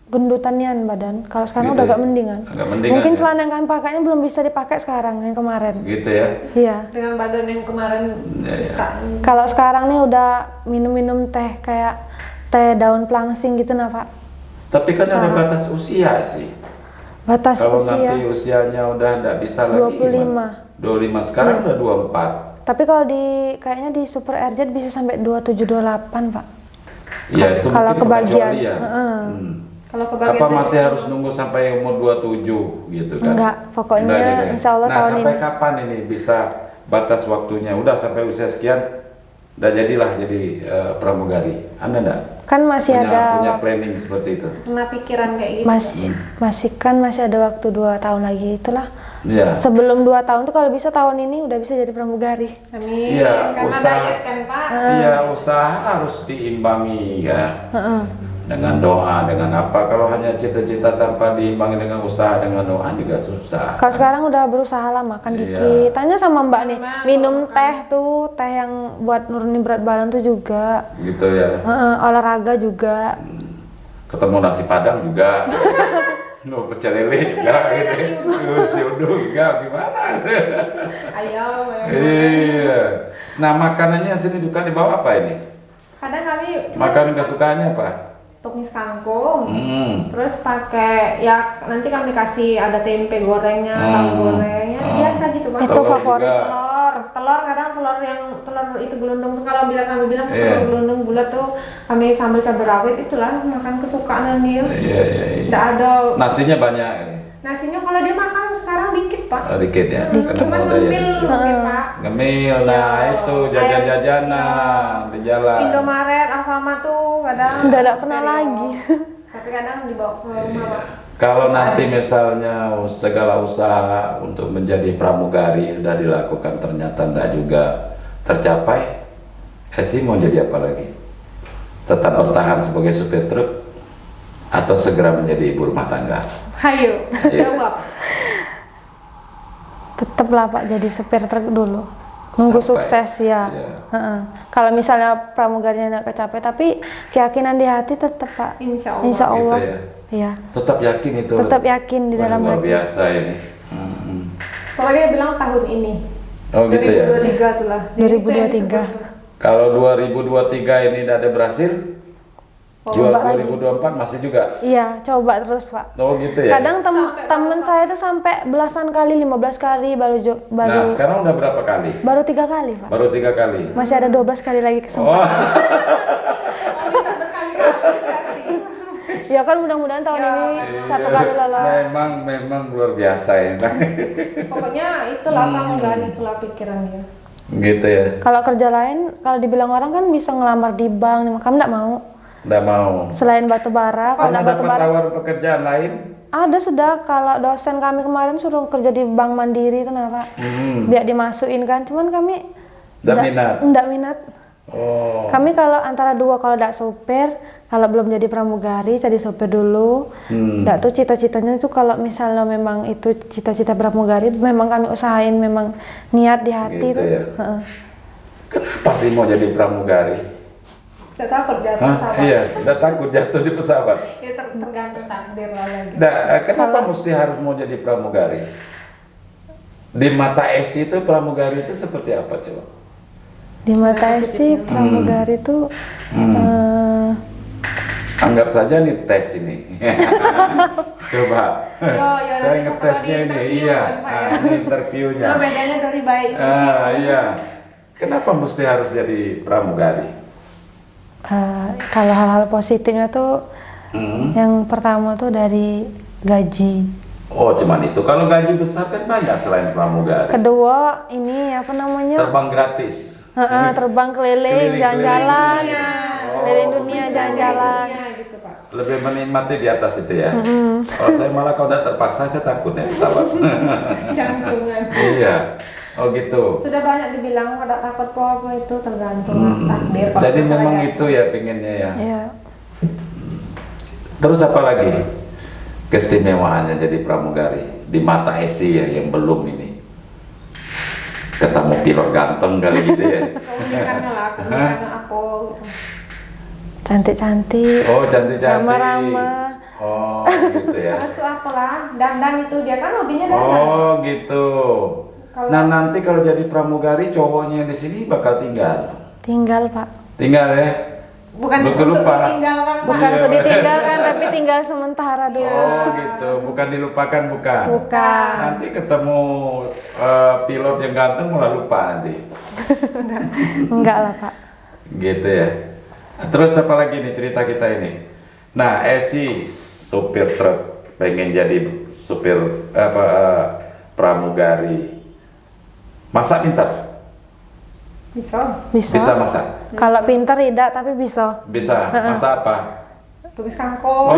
[SPEAKER 2] gendutannya badan. Kalau sekarang
[SPEAKER 1] Gitu
[SPEAKER 2] udah
[SPEAKER 1] ya?
[SPEAKER 2] agak mendingan.
[SPEAKER 1] Agak mendingan
[SPEAKER 2] Mungkin
[SPEAKER 1] ya?
[SPEAKER 2] celana yang kami pakainya belum bisa dipakai sekarang yang kemarin.
[SPEAKER 1] Gitu ya.
[SPEAKER 2] Iya.
[SPEAKER 3] Dengan badan yang kemarin
[SPEAKER 1] Iya.
[SPEAKER 2] Kalau sekarang nih udah minum-minum teh kayak teh daun pelangsing gitu nah Pak.
[SPEAKER 1] Tapi kan ada batas usia sih.
[SPEAKER 2] Batas
[SPEAKER 1] Kalau
[SPEAKER 2] usia.
[SPEAKER 1] nanti usianya udah nggak bisa lagi
[SPEAKER 2] 25.
[SPEAKER 1] gimana? 25 sekarang udah 24.
[SPEAKER 2] Tapi kalau kayaknya di Super RZ bisa sampai 27-28 Pak.
[SPEAKER 1] Iya itu
[SPEAKER 2] Kalau
[SPEAKER 1] mungkin
[SPEAKER 2] kebagian,
[SPEAKER 1] pengecualian.
[SPEAKER 3] kalau kebagian
[SPEAKER 1] Apa masih harus nunggu sampai umur 27 gitu kan?
[SPEAKER 2] Enggak, pokoknya
[SPEAKER 1] Enggak juga.
[SPEAKER 2] insya Allah
[SPEAKER 1] nah,
[SPEAKER 2] tahun
[SPEAKER 1] sampai
[SPEAKER 2] ini.
[SPEAKER 1] kapan ini bisa batas waktunya? Udah sampai usia sekian, udah jadilah jadi pramugari. Anda enggak?
[SPEAKER 2] Kan masih
[SPEAKER 1] punya
[SPEAKER 2] ada
[SPEAKER 1] planning seperti itu?
[SPEAKER 3] pernah pikiran kayak gitu.
[SPEAKER 2] masih ada waktu 2 tahun lagi itulah.
[SPEAKER 1] Iya.
[SPEAKER 2] Sebelum 2 tahun tuh kalau bisa tahun ini udah bisa jadi pramugari.
[SPEAKER 3] Amin.
[SPEAKER 1] Iya,
[SPEAKER 3] Karena
[SPEAKER 1] usaha.
[SPEAKER 3] diet kan Pak.
[SPEAKER 1] Iya, usaha harus diimbangi ya. Dengan doa, dengan apa? Kalau hanya cita-cita tanpa diimbangi dengan usaha, dengan doa juga susah.
[SPEAKER 2] Kalau sekarang udah berusaha lah makan
[SPEAKER 1] Iya.
[SPEAKER 2] dikit. Tanya sama Mbak nih, minum teh tuh, teh yang buat nurunin berat badan tuh juga.
[SPEAKER 1] Gitu ya.
[SPEAKER 2] Olahraga juga.
[SPEAKER 1] Ketemu nasi padang juga. No, pecel lele juga gitu. Si uduk juga gimana?
[SPEAKER 3] Ayam.
[SPEAKER 1] Iya. Nah, makanannya sini juga dibawa apa ini?
[SPEAKER 3] Kadang kami
[SPEAKER 1] Makanan kesukaannya apa?
[SPEAKER 3] tumis kangkung. Terus pakai ya nanti kami kasih ada tempe gorengnya, tahu gorengnya, biasa gitu Pak.
[SPEAKER 2] Itu
[SPEAKER 1] Telur
[SPEAKER 2] favorit.
[SPEAKER 1] juga.
[SPEAKER 3] Telur kadang telur itu gelundung tuh kalau kami bilang telur gelundung bulat tuh kami sambal cabai rawit itulah makan kesukaan dia.
[SPEAKER 1] Iya.
[SPEAKER 3] Tidak ada
[SPEAKER 1] Nasinya banyak ini.
[SPEAKER 3] nasinya kalau dia makan sekarang dikit Pak.
[SPEAKER 1] Dikit ya.
[SPEAKER 3] Cuman ngemil mungkin Pak.
[SPEAKER 1] Ngemil, nah itu jajan-jajanan di jalan.
[SPEAKER 3] Indomaret, Alfamart tuh kadang
[SPEAKER 2] Udah gak pernah lagi.
[SPEAKER 3] tapi kadang dibawa ke rumah Pak.
[SPEAKER 1] Kalau nanti misalnya segala usaha untuk menjadi pramugari sudah dilakukan ternyata tidak juga tercapai, Esi mau jadi apa lagi? Tetap bertahan sebagai supir truk atau segera menjadi ibu rumah tangga?
[SPEAKER 3] Hayo,
[SPEAKER 1] Iya.
[SPEAKER 3] jawab.
[SPEAKER 2] Tetaplah Pak jadi supir truk dulu. Nunggu
[SPEAKER 1] Sampai,
[SPEAKER 2] sukses ya.
[SPEAKER 1] iya.
[SPEAKER 2] Heeh. Kalau misalnya pramugarinya nggak kecapai, tapi keyakinan di hati tetap Pak.
[SPEAKER 3] Insya Allah.
[SPEAKER 2] Insya Allah.
[SPEAKER 1] Gitu ya.
[SPEAKER 2] Iya.
[SPEAKER 1] Tetap yakin itu.
[SPEAKER 2] Tetap yakin di
[SPEAKER 1] Wah,
[SPEAKER 2] dalam
[SPEAKER 1] luar
[SPEAKER 2] hati.
[SPEAKER 1] biasa ini.
[SPEAKER 3] Pokoknya dia bilang tahun ini.
[SPEAKER 1] Oh gitu ya.
[SPEAKER 3] 2023 tuh lah. Jadi
[SPEAKER 2] 2023.
[SPEAKER 3] itu yang disebut.
[SPEAKER 1] Kalau 2023 ini tidak ada berhasil, jual
[SPEAKER 2] Coba lagi.
[SPEAKER 1] 2024 masih juga.
[SPEAKER 2] Iya, coba terus Pak.
[SPEAKER 1] Oh gitu ya.
[SPEAKER 2] Kadang temen saya itu sampai belasan kali, 15 kali
[SPEAKER 1] Nah
[SPEAKER 2] baru
[SPEAKER 1] sekarang udah berapa kali?
[SPEAKER 2] baru 3 kali Pak.
[SPEAKER 1] Baru 3 kali.
[SPEAKER 2] Masih ada 12 kali lagi kesempatan.
[SPEAKER 1] Oh,
[SPEAKER 2] Ya kan mudah-mudahan tahun ini satu kali lolos.
[SPEAKER 1] memang luar biasa ya.
[SPEAKER 3] Pokoknya itulah pramugari, itulah pikirannya.
[SPEAKER 1] Gitu ya.
[SPEAKER 2] Kalau kerja lain, kalau dibilang orang kan bisa ngelamar di bank, kamu nggak mau.
[SPEAKER 1] Nggak mau.
[SPEAKER 2] Selain batu bara, kalau
[SPEAKER 1] Pernah
[SPEAKER 2] nggak batu
[SPEAKER 1] dapat
[SPEAKER 2] bara,
[SPEAKER 1] tawaran pekerjaan lain?
[SPEAKER 2] ada sudah. Kalau dosen kami kemarin suruh kerja di Bank Mandiri itu Pak. Biar dimasukin kan, cuman kami
[SPEAKER 1] Nggak minat?
[SPEAKER 2] nggak minat.
[SPEAKER 1] Oh.
[SPEAKER 2] Kami kalau antara dua, kalau nggak supir, kalau belum jadi pramugari jadi supir dulu. Nggak tuh cita-citanya tuh kalau misalnya memang itu cita-cita pramugari, memang kami usahain, memang niat di hati
[SPEAKER 1] Gitu
[SPEAKER 2] tuh.
[SPEAKER 1] ya.
[SPEAKER 2] Heeh.
[SPEAKER 1] Kenapa sih mau jadi pramugari?
[SPEAKER 3] Tidak takut jatuh
[SPEAKER 1] Hah?
[SPEAKER 3] pesawat.
[SPEAKER 1] Iya, udah takut jatuh di pesawat.
[SPEAKER 3] Ya tergantung takdir lah lagi.
[SPEAKER 1] Nah, kenapa mesti harus mau jadi pramugari? Di mata Esi itu pramugari itu seperti apa coba?
[SPEAKER 2] Di mata Esi pramugari tuh
[SPEAKER 1] Anggap saja nih tes ini. Coba.
[SPEAKER 3] Yo,
[SPEAKER 1] Saya
[SPEAKER 3] nanti
[SPEAKER 1] ngetesnya
[SPEAKER 3] setelah
[SPEAKER 1] ini,
[SPEAKER 3] di
[SPEAKER 1] iya.
[SPEAKER 3] interview, Pak, ya.
[SPEAKER 1] Ini interviewnya.
[SPEAKER 3] Itu bedanya dari baik itu.
[SPEAKER 1] Iya. Kenapa mesti harus jadi pramugari?
[SPEAKER 2] kalau hal-hal positifnya tuh yang pertama tuh dari gaji.
[SPEAKER 1] Oh, cuman itu. Kalau gaji besar kan banyak selain pramugari.
[SPEAKER 2] Kedua ini apa namanya?
[SPEAKER 1] Terbang gratis.
[SPEAKER 2] Terbang keliling,
[SPEAKER 1] Keliling-keliling
[SPEAKER 2] jalan-jalan,
[SPEAKER 1] dunia.
[SPEAKER 2] keliling dunia, jalan-jalan.
[SPEAKER 3] Ya, gitu Pak.
[SPEAKER 1] Lebih menikmati di atas itu ya. Kalau saya malah kalau udah terpaksa saya takut naik pesawat.
[SPEAKER 3] Jantungan.
[SPEAKER 1] Iya. Oh gitu.
[SPEAKER 3] Sudah banyak dibilang pada takut apa itu tergantung takdir. Kalau
[SPEAKER 1] Jadi
[SPEAKER 3] masalah
[SPEAKER 1] memang
[SPEAKER 3] gaji.
[SPEAKER 1] itu ya pinginnya ya.
[SPEAKER 2] Iya.
[SPEAKER 1] Terus apa lagi keistimewaannya jadi pramugari di mata Esi ya yang belum ini? Ketemu pilot ganteng kali gitu ya.
[SPEAKER 3] Keunikannya lah, keunikannya apa gitu.
[SPEAKER 2] Cantik-cantik.
[SPEAKER 1] Oh cantik-cantik.
[SPEAKER 2] Ramah-ramah.
[SPEAKER 1] Oh gitu ya.
[SPEAKER 3] Terus tuh apalah, dandan itu dia kan hobinya dandan.
[SPEAKER 1] Oh gitu.
[SPEAKER 3] Kalau-
[SPEAKER 1] Nah nanti kalau jadi pramugari cowoknya yang di sini bakal tinggal.
[SPEAKER 2] Tinggal Pak.
[SPEAKER 1] Tinggal ya.
[SPEAKER 3] Bukan
[SPEAKER 1] Lu
[SPEAKER 3] untuk
[SPEAKER 1] lupa.
[SPEAKER 3] ditinggalkan Pak.
[SPEAKER 2] Bukan
[SPEAKER 1] Iya,
[SPEAKER 2] untuk
[SPEAKER 1] Pak.
[SPEAKER 2] ditinggalkan, tapi tinggal sementara dulu.
[SPEAKER 1] Oh gitu. Bukan dilupakan bukan.
[SPEAKER 2] Bukan.
[SPEAKER 1] Nanti ketemu pilot yang ganteng malah lupa nanti.
[SPEAKER 2] Enggak lah Pak.
[SPEAKER 1] Gitu ya. Terus apa lagi nih cerita kita ini? Nah, Esi supir truk pengen jadi supir pramugari. Masak pintar?
[SPEAKER 3] Bisa.
[SPEAKER 2] Bisa.
[SPEAKER 1] Bisa masak?
[SPEAKER 2] Kalau pintar tidak, tapi bisa.
[SPEAKER 1] Bisa. Masak apa?
[SPEAKER 3] Tumis kangkung.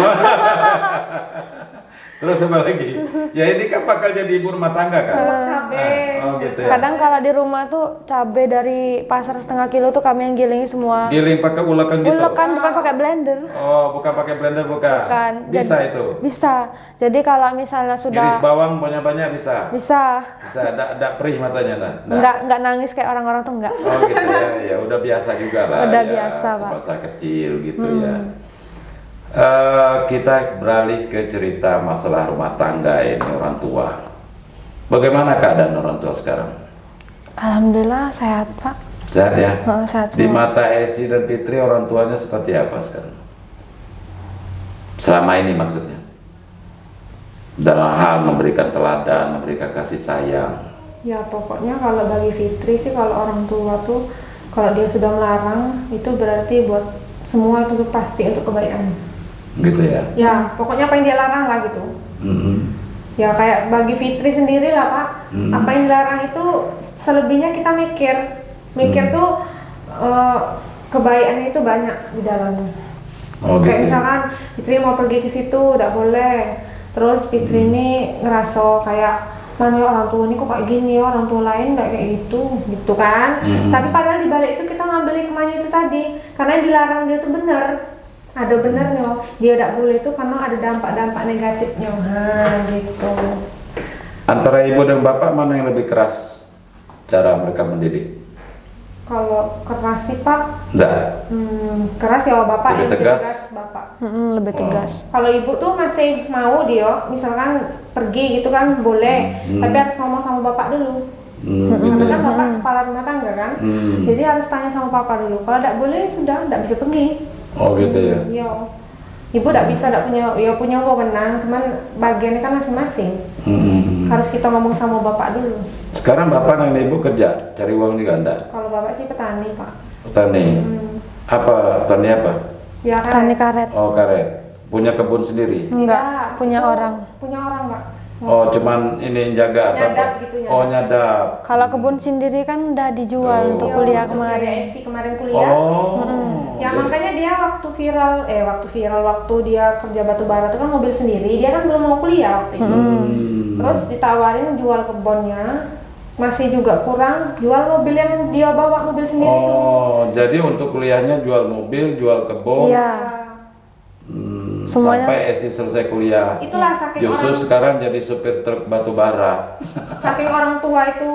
[SPEAKER 1] Terus apa lagi? Ya ini kan bakal jadi ibu rumah tangga kan?
[SPEAKER 3] Cabe.
[SPEAKER 1] Oh gitu ya.
[SPEAKER 2] Kadang kalau di rumah tuh cabai dari pasar setengah kilo tuh kami yang gilingi semua.
[SPEAKER 1] Giling pakai ulekan gitu?
[SPEAKER 2] Ulekan, bukan pakai blender.
[SPEAKER 1] Oh, bukan pakai blender bukan?
[SPEAKER 2] Bukan.
[SPEAKER 1] Bisa
[SPEAKER 2] Jadi-
[SPEAKER 1] itu?
[SPEAKER 2] Bisa. Jadi kalau misalnya
[SPEAKER 1] Iris
[SPEAKER 2] sudah
[SPEAKER 1] bawang banyak-banyak bisa?
[SPEAKER 2] bisa,
[SPEAKER 1] Bisa, ada perih matanya dah?
[SPEAKER 2] enggak nangis kayak orang-orang tuh enggak.
[SPEAKER 1] Oh gitu ya, ya udah biasa juga lah.
[SPEAKER 2] Udah
[SPEAKER 1] ya,
[SPEAKER 2] biasa, Pak.
[SPEAKER 1] semasa kecil gitu ya. Kita beralih ke cerita masalah rumah tangga ini orang tua. Bagaimana keadaan orang tua sekarang?
[SPEAKER 2] Alhamdulillah sehat Pak.
[SPEAKER 1] Sehat ya?
[SPEAKER 2] Sehat
[SPEAKER 1] Di
[SPEAKER 2] semua.
[SPEAKER 1] mata Esi dan Fitri orang tuanya seperti apa sekarang? Selama ini maksudnya? Dalam hal memberikan teladan, memberikan kasih sayang.
[SPEAKER 3] Ya pokoknya kalau bagi Fitri sih kalau orang tua tuh kalau dia sudah melarang itu berarti buat semua itu pasti untuk kebaikan.
[SPEAKER 1] Gitu ya?
[SPEAKER 3] Ya pokoknya apa yang dia larang lah gitu.
[SPEAKER 1] Mhm.
[SPEAKER 3] Ya kayak bagi Fitri sendiri lah Pak, apa yang dilarang itu selebihnya kita mikir tuh kebaikannya itu banyak di dalamnya.
[SPEAKER 1] Oh
[SPEAKER 3] Kayak
[SPEAKER 1] gitu.
[SPEAKER 3] misalkan Fitri mau pergi ke situ udah boleh, terus Fitri ini ngerasa kayak mana ya orang tua ini kok kayak gini ya, orang tua lain nggak kayak gitu kan. Tapi padahal di balik itu kita ngambil hikmahnya itu tadi, karena yang dilarang dia tuh benar, ada benarnya, dia tidak boleh itu karena ada dampak-dampak negatifnya, gitu.
[SPEAKER 1] Antara ibu dan bapak mana yang lebih keras cara mereka mendidik?
[SPEAKER 3] Kalau keras sih Pak,
[SPEAKER 1] Enggak.
[SPEAKER 3] keras ya bapak,
[SPEAKER 1] Lebih
[SPEAKER 3] yang
[SPEAKER 1] tegas?
[SPEAKER 3] bapak.
[SPEAKER 2] Lebih tegas.
[SPEAKER 3] Kalau ibu tuh masih mau dia, misalkan pergi gitu kan boleh, tapi harus ngomong sama bapak dulu.
[SPEAKER 1] Gitu
[SPEAKER 3] Karena
[SPEAKER 1] ya.
[SPEAKER 3] kan bapak kepala rumah tangga kan, jadi harus tanya sama papa dulu. Kalau tidak boleh sudah tidak bisa pergi.
[SPEAKER 1] Oh gitu ya.
[SPEAKER 3] Iya. Ibu tidak bisa, tidak punya, ya punya wewenang, cuman bagiannya kan masing-masing. Harus kita ngomong sama bapak dulu.
[SPEAKER 1] Sekarang bapak dan ibu kerja, cari uang juga enggak?
[SPEAKER 3] Kalau bapak sih petani Pak.
[SPEAKER 1] Petani. Apa? Petani apa?
[SPEAKER 3] Ya kan.
[SPEAKER 2] Tani karet.
[SPEAKER 1] Oh karet. Punya kebun sendiri?
[SPEAKER 2] Enggak, punya
[SPEAKER 3] itu
[SPEAKER 2] orang.
[SPEAKER 3] Punya orang Pak.
[SPEAKER 1] Oh cuman ini jaga atau apa?
[SPEAKER 3] Nyadap gitu, nyadap.
[SPEAKER 1] Oh nyadap.
[SPEAKER 2] Kalau kebun sendiri kan udah dijual
[SPEAKER 1] Oh.
[SPEAKER 2] untuk kuliah
[SPEAKER 3] Untuk
[SPEAKER 2] kemarin.
[SPEAKER 3] biaya esi kemarin kuliah.
[SPEAKER 1] Oh.
[SPEAKER 3] Ya
[SPEAKER 1] Jadi-
[SPEAKER 3] makanya dia waktu dia kerja batu bara itu kan mobil sendiri, dia kan belum mau kuliah waktu itu. Terus ditawarin jual kebunnya, masih juga kurang, jual mobil yang dia bawa mobil sendiri itu.
[SPEAKER 1] Oh, jadi untuk kuliahnya jual mobil, jual kebun.
[SPEAKER 2] Iya. Semuanya-
[SPEAKER 1] Sampai Esi selesai kuliah.
[SPEAKER 3] Itulah saking
[SPEAKER 1] Justru
[SPEAKER 3] orang,
[SPEAKER 1] sekarang jadi supir truk batu bara.
[SPEAKER 3] saking orang tua itu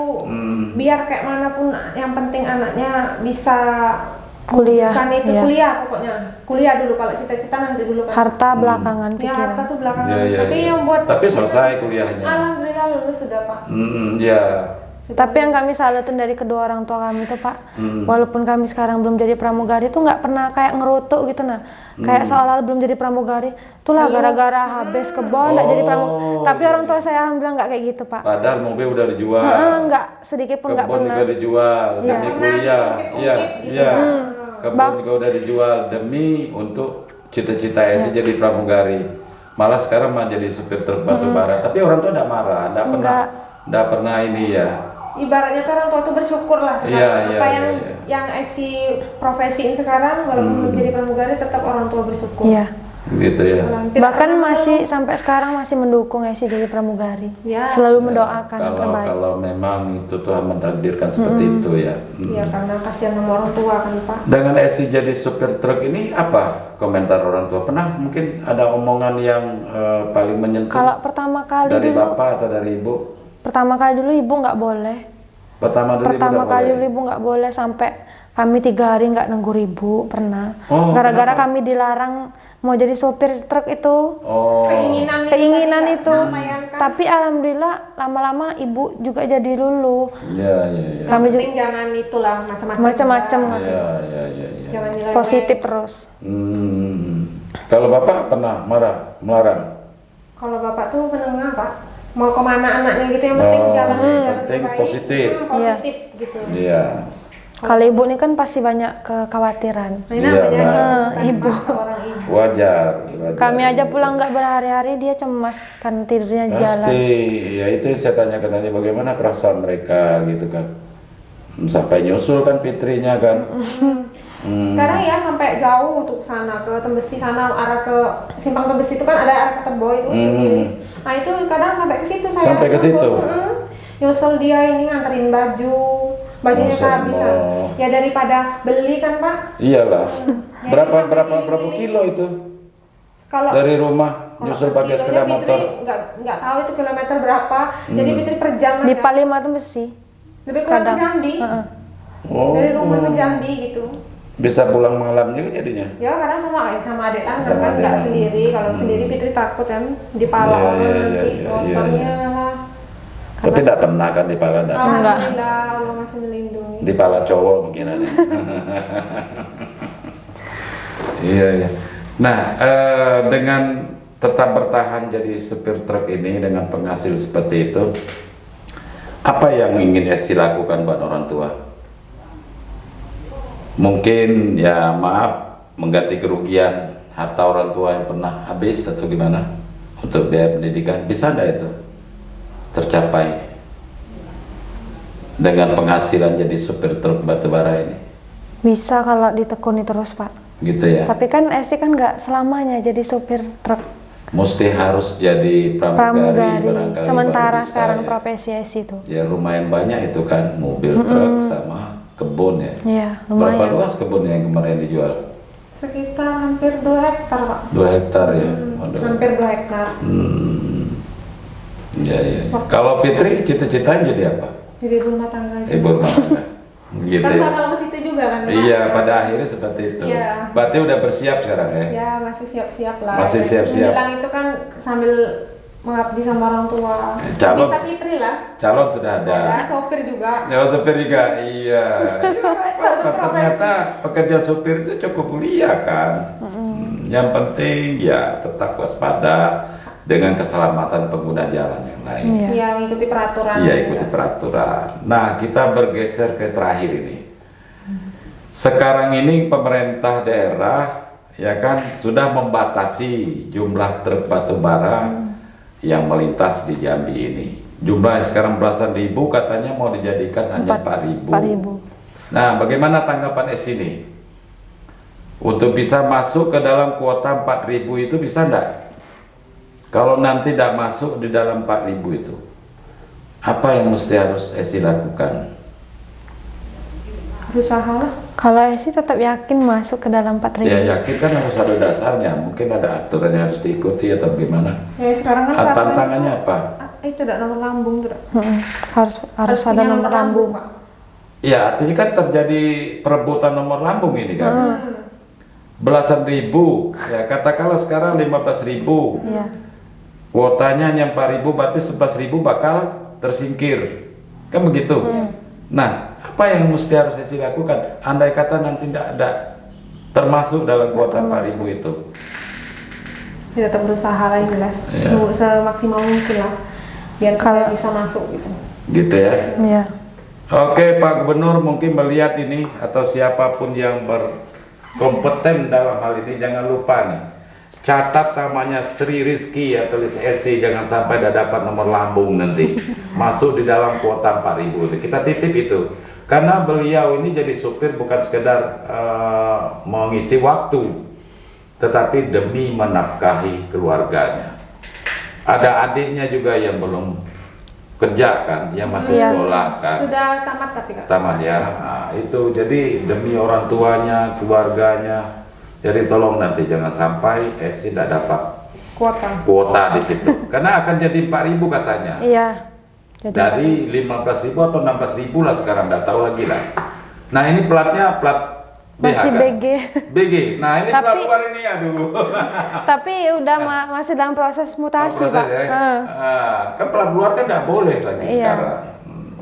[SPEAKER 3] biar kayak manapun yang penting anaknya bisa
[SPEAKER 2] Kuliah,
[SPEAKER 3] kan itu
[SPEAKER 2] iya.
[SPEAKER 3] kuliah pokoknya. Kuliah dulu, kalau cita-cita nanti dulu kan.
[SPEAKER 2] Harta belakangan
[SPEAKER 3] Ya
[SPEAKER 2] pikiran.
[SPEAKER 3] harta tuh belakangan.
[SPEAKER 1] Iya, iya,
[SPEAKER 3] Tapi
[SPEAKER 1] iya.
[SPEAKER 3] yang buat
[SPEAKER 1] Tapi selesai kuliahnya.
[SPEAKER 3] Alhamdulillah lulus sudah Pak.
[SPEAKER 1] Iya.
[SPEAKER 2] Tapi yang kami salutin dari kedua orang tua kami itu Pak, walaupun kami sekarang belum jadi pramugari tuh nggak pernah kayak ngerutuk gitu nah, kayak seolah-olah belum jadi pramugari, itulah gara-gara habis kebon nggak jadi pramugari. Tapi orang tua saya alhamdulillah nggak kayak gitu Pak.
[SPEAKER 1] Padahal mobil udah dijual.
[SPEAKER 2] Nggak sedikit pun nggak
[SPEAKER 1] Kebun
[SPEAKER 2] pernah.
[SPEAKER 1] juga dijual
[SPEAKER 2] Iya.
[SPEAKER 1] demi kuliah. Iya,
[SPEAKER 3] gitu.
[SPEAKER 1] iya. Kebun juga udah dijual demi untuk cita-cita Esi jadi pramugari. Malah sekarang mah jadi supir truk batu bara. Tapi orang tua enggak marah, enggak pernah ini ya.
[SPEAKER 3] Ibaratnya tuh orang tua tuh bersyukur lah sekarang.
[SPEAKER 1] Iya, iya,
[SPEAKER 3] apa
[SPEAKER 1] iya,
[SPEAKER 3] yang Esi profesiin sekarang walaupun belum jadi pramugari tetap orang tua bersyukur.
[SPEAKER 2] Iya.
[SPEAKER 1] Gitu ya.
[SPEAKER 3] Tidak
[SPEAKER 2] Bahkan
[SPEAKER 3] pernah
[SPEAKER 2] masih sampai sekarang masih mendukung Esi jadi pramugari.
[SPEAKER 3] Ya.
[SPEAKER 2] Selalu mendoakan yang terbaik.
[SPEAKER 1] Kalau memang itu Tuhan mentakdirkan seperti itu ya.
[SPEAKER 3] Ya karena kasihan sama orang tua kan Pak.
[SPEAKER 1] Dengan Esi jadi supir truk ini apa komentar orang tua? Pernah mungkin ada omongan yang paling menyentuh
[SPEAKER 2] Kalau pertama kali
[SPEAKER 1] dari
[SPEAKER 2] dulu,
[SPEAKER 1] bapak atau dari ibu?
[SPEAKER 2] pertama kali dulu ibu nggak boleh.
[SPEAKER 1] Pertama dulu ibu
[SPEAKER 2] Pertama
[SPEAKER 1] nggak
[SPEAKER 2] kali
[SPEAKER 1] boleh?
[SPEAKER 2] dulu ibu nggak boleh sampai kami 3 hari nggak nunggu ibu pernah.
[SPEAKER 1] Oh,
[SPEAKER 2] Gara-gara
[SPEAKER 1] kenapa?
[SPEAKER 2] kami dilarang mau jadi sopir truk itu.
[SPEAKER 1] Oh.
[SPEAKER 2] Keinginan
[SPEAKER 3] tadi
[SPEAKER 2] itu.
[SPEAKER 3] nggak kesampaian kan.
[SPEAKER 2] Tapi alhamdulillah lama-lama ibu juga jadi lulu.
[SPEAKER 1] Iya, iya, iya.
[SPEAKER 2] Kami
[SPEAKER 3] Yang
[SPEAKER 2] juga
[SPEAKER 3] penting jangan itulah macam-macam.
[SPEAKER 2] macam-macam
[SPEAKER 3] juga.
[SPEAKER 1] Iya, iya, iya, iya.
[SPEAKER 3] Jangan nyeleweng.
[SPEAKER 2] positif terus.
[SPEAKER 1] Kalau bapak pernah melarang?
[SPEAKER 3] Kalau bapak tuh menengah Pak. Mau kemana anaknya gitu yang penting
[SPEAKER 1] Oh,
[SPEAKER 3] jangan
[SPEAKER 1] yang
[SPEAKER 3] jangan
[SPEAKER 1] penting
[SPEAKER 3] terbaik.
[SPEAKER 1] positif.
[SPEAKER 3] Positif gitu.
[SPEAKER 1] Iya.
[SPEAKER 2] Kalau ibu ini kan pasti banyak kekhawatiran.
[SPEAKER 3] Nah, ini
[SPEAKER 1] Iya,
[SPEAKER 3] namanya
[SPEAKER 1] Mbak.
[SPEAKER 3] ibu. Seorang ibu.
[SPEAKER 1] Wajar.
[SPEAKER 2] Kami aja pulang nggak berhari-hari dia cemas kan tidurnya di jalan.
[SPEAKER 1] Pasti, ya itu yang saya tanyakan tadi bagaimana perasaan mereka gitu kan. Sampai nyusul kan Fitrinya kan.
[SPEAKER 3] Sekarang ya sampai jauh untuk sana ke Tembesi sana arah ke Simpang Tembesi itu kan ada arah ke Tebo itu Ilis. Nah itu kadang sampai ke situ saya.
[SPEAKER 1] Sampai ke
[SPEAKER 3] nyusul.
[SPEAKER 1] situ?
[SPEAKER 3] Nyusul dia ini nganterin bajunya
[SPEAKER 1] Masya
[SPEAKER 3] kehabisan.
[SPEAKER 1] Allah.
[SPEAKER 3] Ya daripada beli kan Pak.
[SPEAKER 1] Iyalah.
[SPEAKER 3] Ya,
[SPEAKER 1] Berapa
[SPEAKER 3] sampai
[SPEAKER 1] berapa
[SPEAKER 3] di-
[SPEAKER 1] berapa kilo itu
[SPEAKER 3] Kalau
[SPEAKER 1] dari rumah
[SPEAKER 3] kalau
[SPEAKER 1] nyusul
[SPEAKER 3] per
[SPEAKER 1] pakai
[SPEAKER 3] kilonya
[SPEAKER 1] sepeda
[SPEAKER 3] Fitri
[SPEAKER 1] motor?
[SPEAKER 3] nggak tahu itu kilometer berapa. Jadi Fitri per jam
[SPEAKER 2] Di
[SPEAKER 3] aja.
[SPEAKER 2] Palima tuh besi.
[SPEAKER 3] Lebih kurang ke
[SPEAKER 2] kadang.
[SPEAKER 3] Jambi.
[SPEAKER 2] Heeh.
[SPEAKER 1] Oh.
[SPEAKER 3] Dari rumah ke Jambi gitu.
[SPEAKER 1] Bisa pulang malam juga jadinya.
[SPEAKER 3] Ya kadang sama adik kan
[SPEAKER 1] Sama
[SPEAKER 3] kan
[SPEAKER 1] adik
[SPEAKER 3] nggak
[SPEAKER 1] lah.
[SPEAKER 3] sendiri. Kalau sendiri Fitri takut kan dipala
[SPEAKER 1] Iya,
[SPEAKER 3] orang
[SPEAKER 1] iya,
[SPEAKER 3] nanti
[SPEAKER 1] iya,
[SPEAKER 3] motornya lah.
[SPEAKER 1] Tapi tidak pernah kan di pala enggak.
[SPEAKER 3] Alhamdulillah Allah masih melindungi.
[SPEAKER 1] Di pala cowok mungkin ada. Iya, iya. Nah, dengan tetap bertahan jadi supir truk ini dengan penghasil seperti itu, apa yang ingin Esi lakukan buat orang tua? Mungkin ya maaf mengganti kerugian harta orang tua yang pernah habis atau gimana untuk biaya pendidikan, bisa enggak itu tercapai dengan penghasilan jadi supir truk batubara ini?
[SPEAKER 2] Bisa kalau ditekuni terus Pak.
[SPEAKER 1] Gitu ya.
[SPEAKER 2] Tapi kan Esi kan nggak selamanya jadi sopir truk.
[SPEAKER 1] mesti harus jadi pramugari barangkali
[SPEAKER 2] sementara
[SPEAKER 1] baru bisa,
[SPEAKER 2] sekarang
[SPEAKER 1] ya.
[SPEAKER 2] profesi SI itu.
[SPEAKER 1] Ya lumayan banyak itu kan, mobil, truk sama kebun ya.
[SPEAKER 2] Iya,
[SPEAKER 1] Berapa
[SPEAKER 2] lumayan.
[SPEAKER 1] luas kebun yang kemarin dijual?
[SPEAKER 3] Sekitar hampir 2 hektar Pak.
[SPEAKER 1] 2 hektar ya. Waduh.
[SPEAKER 3] Hampir 2 hektar.
[SPEAKER 1] Ya, ya. Kalau Fitri cita-citanya jadi apa?
[SPEAKER 3] Jadi rumah tangga.
[SPEAKER 1] Ibu rumah tangga. Gitu
[SPEAKER 3] Kan
[SPEAKER 1] ya.
[SPEAKER 3] bakal ke situ juga kan Pak?
[SPEAKER 1] Iya, pada akhirnya seperti itu.
[SPEAKER 3] Iya.
[SPEAKER 1] Berarti udah bersiap sekarang ya?
[SPEAKER 3] Ya masih siap-siap lah.
[SPEAKER 1] Masih siap-siap.
[SPEAKER 3] Menjelang itu kan sambil mengabdi sama orang tua.
[SPEAKER 1] Calon.
[SPEAKER 3] Bisa Fitri lah.
[SPEAKER 1] Calon sudah ada.
[SPEAKER 3] Ya, sopir juga.
[SPEAKER 1] Ya, sopir juga, iya. Ternyata pekerja sopir itu cukup mulia kan. Yang penting ya tetap waspada dengan keselamatan pengguna jalan yang lain.
[SPEAKER 2] Iya.
[SPEAKER 3] Iya, ngikuti peraturan.
[SPEAKER 1] Iya, ikuti peraturan. Nah, kita bergeser ke terakhir ini. Sekarang ini pemerintah daerah ya kan sudah membatasi jumlah truk batu bara yang melintas di Jambi ini. Jumlah sekarang belasan ribu, katanya mau dijadikan hanya 4.000.
[SPEAKER 2] 4.000.
[SPEAKER 1] Nah, bagaimana tanggapan S ini? Untuk bisa masuk ke dalam kuota 4.000 itu bisa enggak? Kalau nanti tidak masuk di dalam 4.000 itu, apa yang mesti harus SI lakukan?
[SPEAKER 3] Berusaha lah.
[SPEAKER 2] Kalau SI tetap yakin masuk ke dalam 4.000.
[SPEAKER 1] Ya yakin kan harus ada dasarnya, mungkin ada aturan yang harus diikuti atau gimana?
[SPEAKER 3] Ya sekarang kan peraturan
[SPEAKER 1] Tantangannya
[SPEAKER 3] itu-
[SPEAKER 1] apa?
[SPEAKER 3] Itu udah nomor lambung tuh. Dak.
[SPEAKER 2] Harus ada
[SPEAKER 3] punya
[SPEAKER 2] nomor lambung.
[SPEAKER 3] Pak.
[SPEAKER 1] Ya artinya kan terjadi perebutan nomor lambung ini kan. Belasan ribu, ya katakanlah sekarang 15.000.
[SPEAKER 2] Iya.
[SPEAKER 1] Kuotanya hanya 4.000, berarti 11.000 bakal tersingkir. Kan begitu? Nah, apa yang mesti harus SI lakukan? Andai kata nanti tidak ada termasuk dalam kuota 4.000 itu.
[SPEAKER 3] Ya, tetap berusaha lah yang jelas.
[SPEAKER 1] Iya.
[SPEAKER 3] Semaksimal mungkin lah. Biar supaya bisa masuk gitu.
[SPEAKER 1] Gitu ya.
[SPEAKER 2] Iya.
[SPEAKER 1] Oke, Pak Gubernur mungkin melihat ini atau siapapun yang berkompeten dalam hal ini, jangan lupa nih, catat namanya Sri Rizky ya, tulis SC, jangan sampai tidak dapat nomor lambung nanti masuk di dalam kuota 4.000. Kita titip itu karena beliau ini jadi supir bukan sekedar mengisi waktu, tetapi demi menafkahi keluarganya. Ada adiknya juga yang belum kerja kan, yang masih
[SPEAKER 2] Iya.
[SPEAKER 1] sekolah kan.
[SPEAKER 3] Sudah tamat tapi Kak.
[SPEAKER 1] Taman ya. Nah, itu jadi demi orang tuanya, keluarganya. Jadi tolong nanti jangan sampai SI tidak dapat kuota di situ. Karena akan jadi 4.000 katanya.
[SPEAKER 2] Iya. Jadi
[SPEAKER 1] Dari 15.000 atau 16.000 lah sekarang, enggak tahu lagi lah. Nah, ini platnya plat BH
[SPEAKER 2] masih
[SPEAKER 1] kan?
[SPEAKER 2] BG.
[SPEAKER 1] BG. Nah, ini plat
[SPEAKER 2] Tapi-
[SPEAKER 1] luar ini aduh.
[SPEAKER 2] Tapi udah masih dalam proses mutasi,
[SPEAKER 1] Proses
[SPEAKER 2] Pak.
[SPEAKER 1] ya. Kan plat luar kan enggak boleh lagi
[SPEAKER 2] Iya.
[SPEAKER 1] sekarang.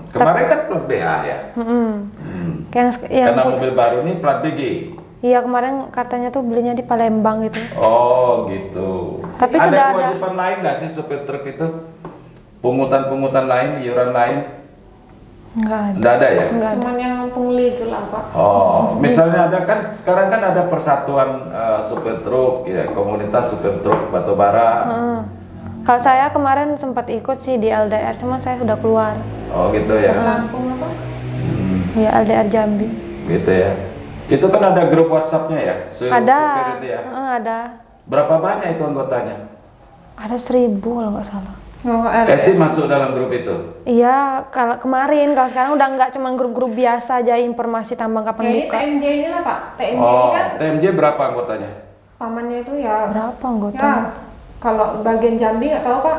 [SPEAKER 1] Kemarin kan plat BH ya.
[SPEAKER 2] Yang
[SPEAKER 1] Karena mobil baru ini plat BG.
[SPEAKER 2] iya kemarin katanya tuh belinya di Palembang gitu.
[SPEAKER 1] Oh gitu.
[SPEAKER 2] Tapi
[SPEAKER 1] ada
[SPEAKER 2] sudah ada.
[SPEAKER 1] kewajiban lain nggak sih supir truk itu? Pungutan-pungutan lain, iuran lain?
[SPEAKER 2] Enggak ada.
[SPEAKER 1] Nggak ada ya?
[SPEAKER 2] Enggak ada.
[SPEAKER 3] Cuman yang pungli itu lah Pak.
[SPEAKER 1] Oh, misalnya ada kan sekarang kan ada persatuan supir truk, ya komunitas supir truk batubara.
[SPEAKER 2] Kalau saya kemarin sempat ikut sih di LDR, cuman saya sudah keluar.
[SPEAKER 1] Oh gitu ya.
[SPEAKER 3] Lampung apa?
[SPEAKER 2] Ya LDR Jambi.
[SPEAKER 1] Gitu ya. Itu kan ada grup WhatsApp-nya ya? Supir
[SPEAKER 2] Ada.
[SPEAKER 1] itu ya.
[SPEAKER 2] Ada.
[SPEAKER 1] Berapa banyak itu anggotanya?
[SPEAKER 2] Ada 1.000 kalau nggak salah.
[SPEAKER 3] Oh,
[SPEAKER 1] SI masuk dalam grup itu.
[SPEAKER 2] Iya, kalau kemarin, kalau sekarang udah nggak cuma grup-grup biasa aja informasi tambang
[SPEAKER 3] Ya,
[SPEAKER 2] kapan
[SPEAKER 3] ini
[SPEAKER 2] buka.
[SPEAKER 3] TMJ ini lah Pak. TMJ
[SPEAKER 1] Oh,
[SPEAKER 3] kan
[SPEAKER 1] TMJ berapa anggotanya?
[SPEAKER 3] pamannya itu ya.
[SPEAKER 2] Berapa
[SPEAKER 3] Ya,
[SPEAKER 2] anggota?
[SPEAKER 3] kalau bagian Jambi nggak tahu Pak.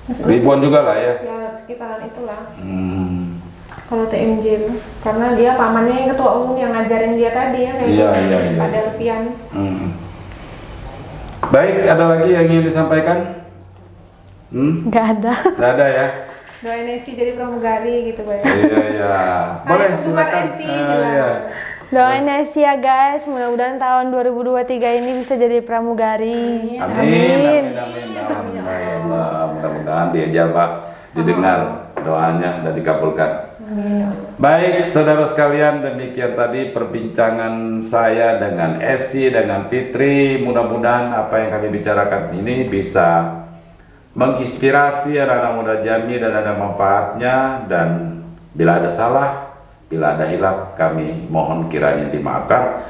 [SPEAKER 3] Maksudnya,
[SPEAKER 1] Ribuan juga lah ya.
[SPEAKER 3] ya sekitaran itulah.
[SPEAKER 1] Hmm.
[SPEAKER 3] Kalau TMJ itu, karena dia pamannya yang ketua umum yang ngajarin dia tadi ya saya
[SPEAKER 1] Iya,
[SPEAKER 3] bilang,
[SPEAKER 1] iya, iya.
[SPEAKER 3] pada Lepian.
[SPEAKER 1] Baik, ada lagi yang ingin disampaikan?
[SPEAKER 2] Nggak ada.
[SPEAKER 1] Nggak ada ya?
[SPEAKER 3] Doain Esi jadi pramugari gitu Pak.
[SPEAKER 1] Iya, iya. Boleh,
[SPEAKER 3] Hai,
[SPEAKER 1] silakan.
[SPEAKER 3] Esi, bilang.
[SPEAKER 1] Iya.
[SPEAKER 2] Doain Esi ya guys, mudah-mudahan tahun 2023 ini bisa jadi pramugari.
[SPEAKER 1] Amin, amin, amin. Alhamdulillah, ya Allah. Mudah-mudahan diijabah, didengar doanya dan dikabulkan. Baik, saudara sekalian, demikian tadi perbincangan saya dengan Esi, dengan Fitri. Mudah-mudahan apa yang kami bicarakan ini bisa menginspirasi anak-anak muda Jambi dan ada manfaatnya. Dan bila ada salah, bila ada hilaf, kami mohon kiranya dimaafkan.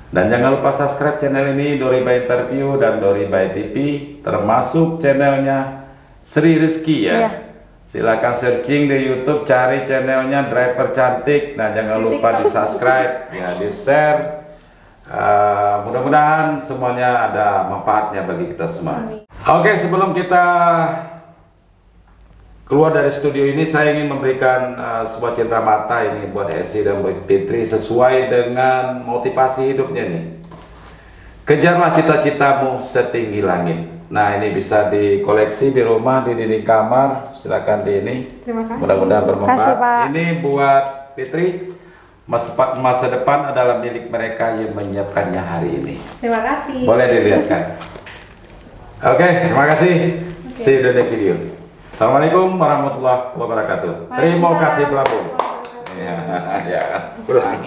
[SPEAKER 1] Dan jangan lupa subscribe channel ini, Dori by Interview dan Dori by TV, termasuk channelnya Sri Rizky ya.
[SPEAKER 2] Iya.
[SPEAKER 1] Silakan searching di YouTube, cari channelnya Driver Cantik. Nah, jangan lupa di subscribe, ya, di share. Mudah-mudahan semuanya ada manfaatnya bagi kita semua. Oke, sebelum kita keluar dari studio ini, saya ingin memberikan sebuah cinta mata ini buat Esi dan buat Fitri sesuai dengan motivasi hidupnya nih. Kejarlah cita-citamu setinggi langit. Nah, ini bisa dikoleksi di rumah, di dinding kamar. Silakan di ini.
[SPEAKER 3] Terima kasih.
[SPEAKER 1] Mudah-mudahan bermanfaat.
[SPEAKER 2] Kasih, Pak.
[SPEAKER 1] Ini buat Fitri. Masa depan adalah milik mereka yang menyiapkannya hari ini.
[SPEAKER 3] Terima kasih.
[SPEAKER 1] Boleh dilihatkan. Oke, terima kasih. See you in the next video. Assalamualaikum warahmatullahi wabarakatuh. Terima kasih pelabur. Ya, ya, pulang.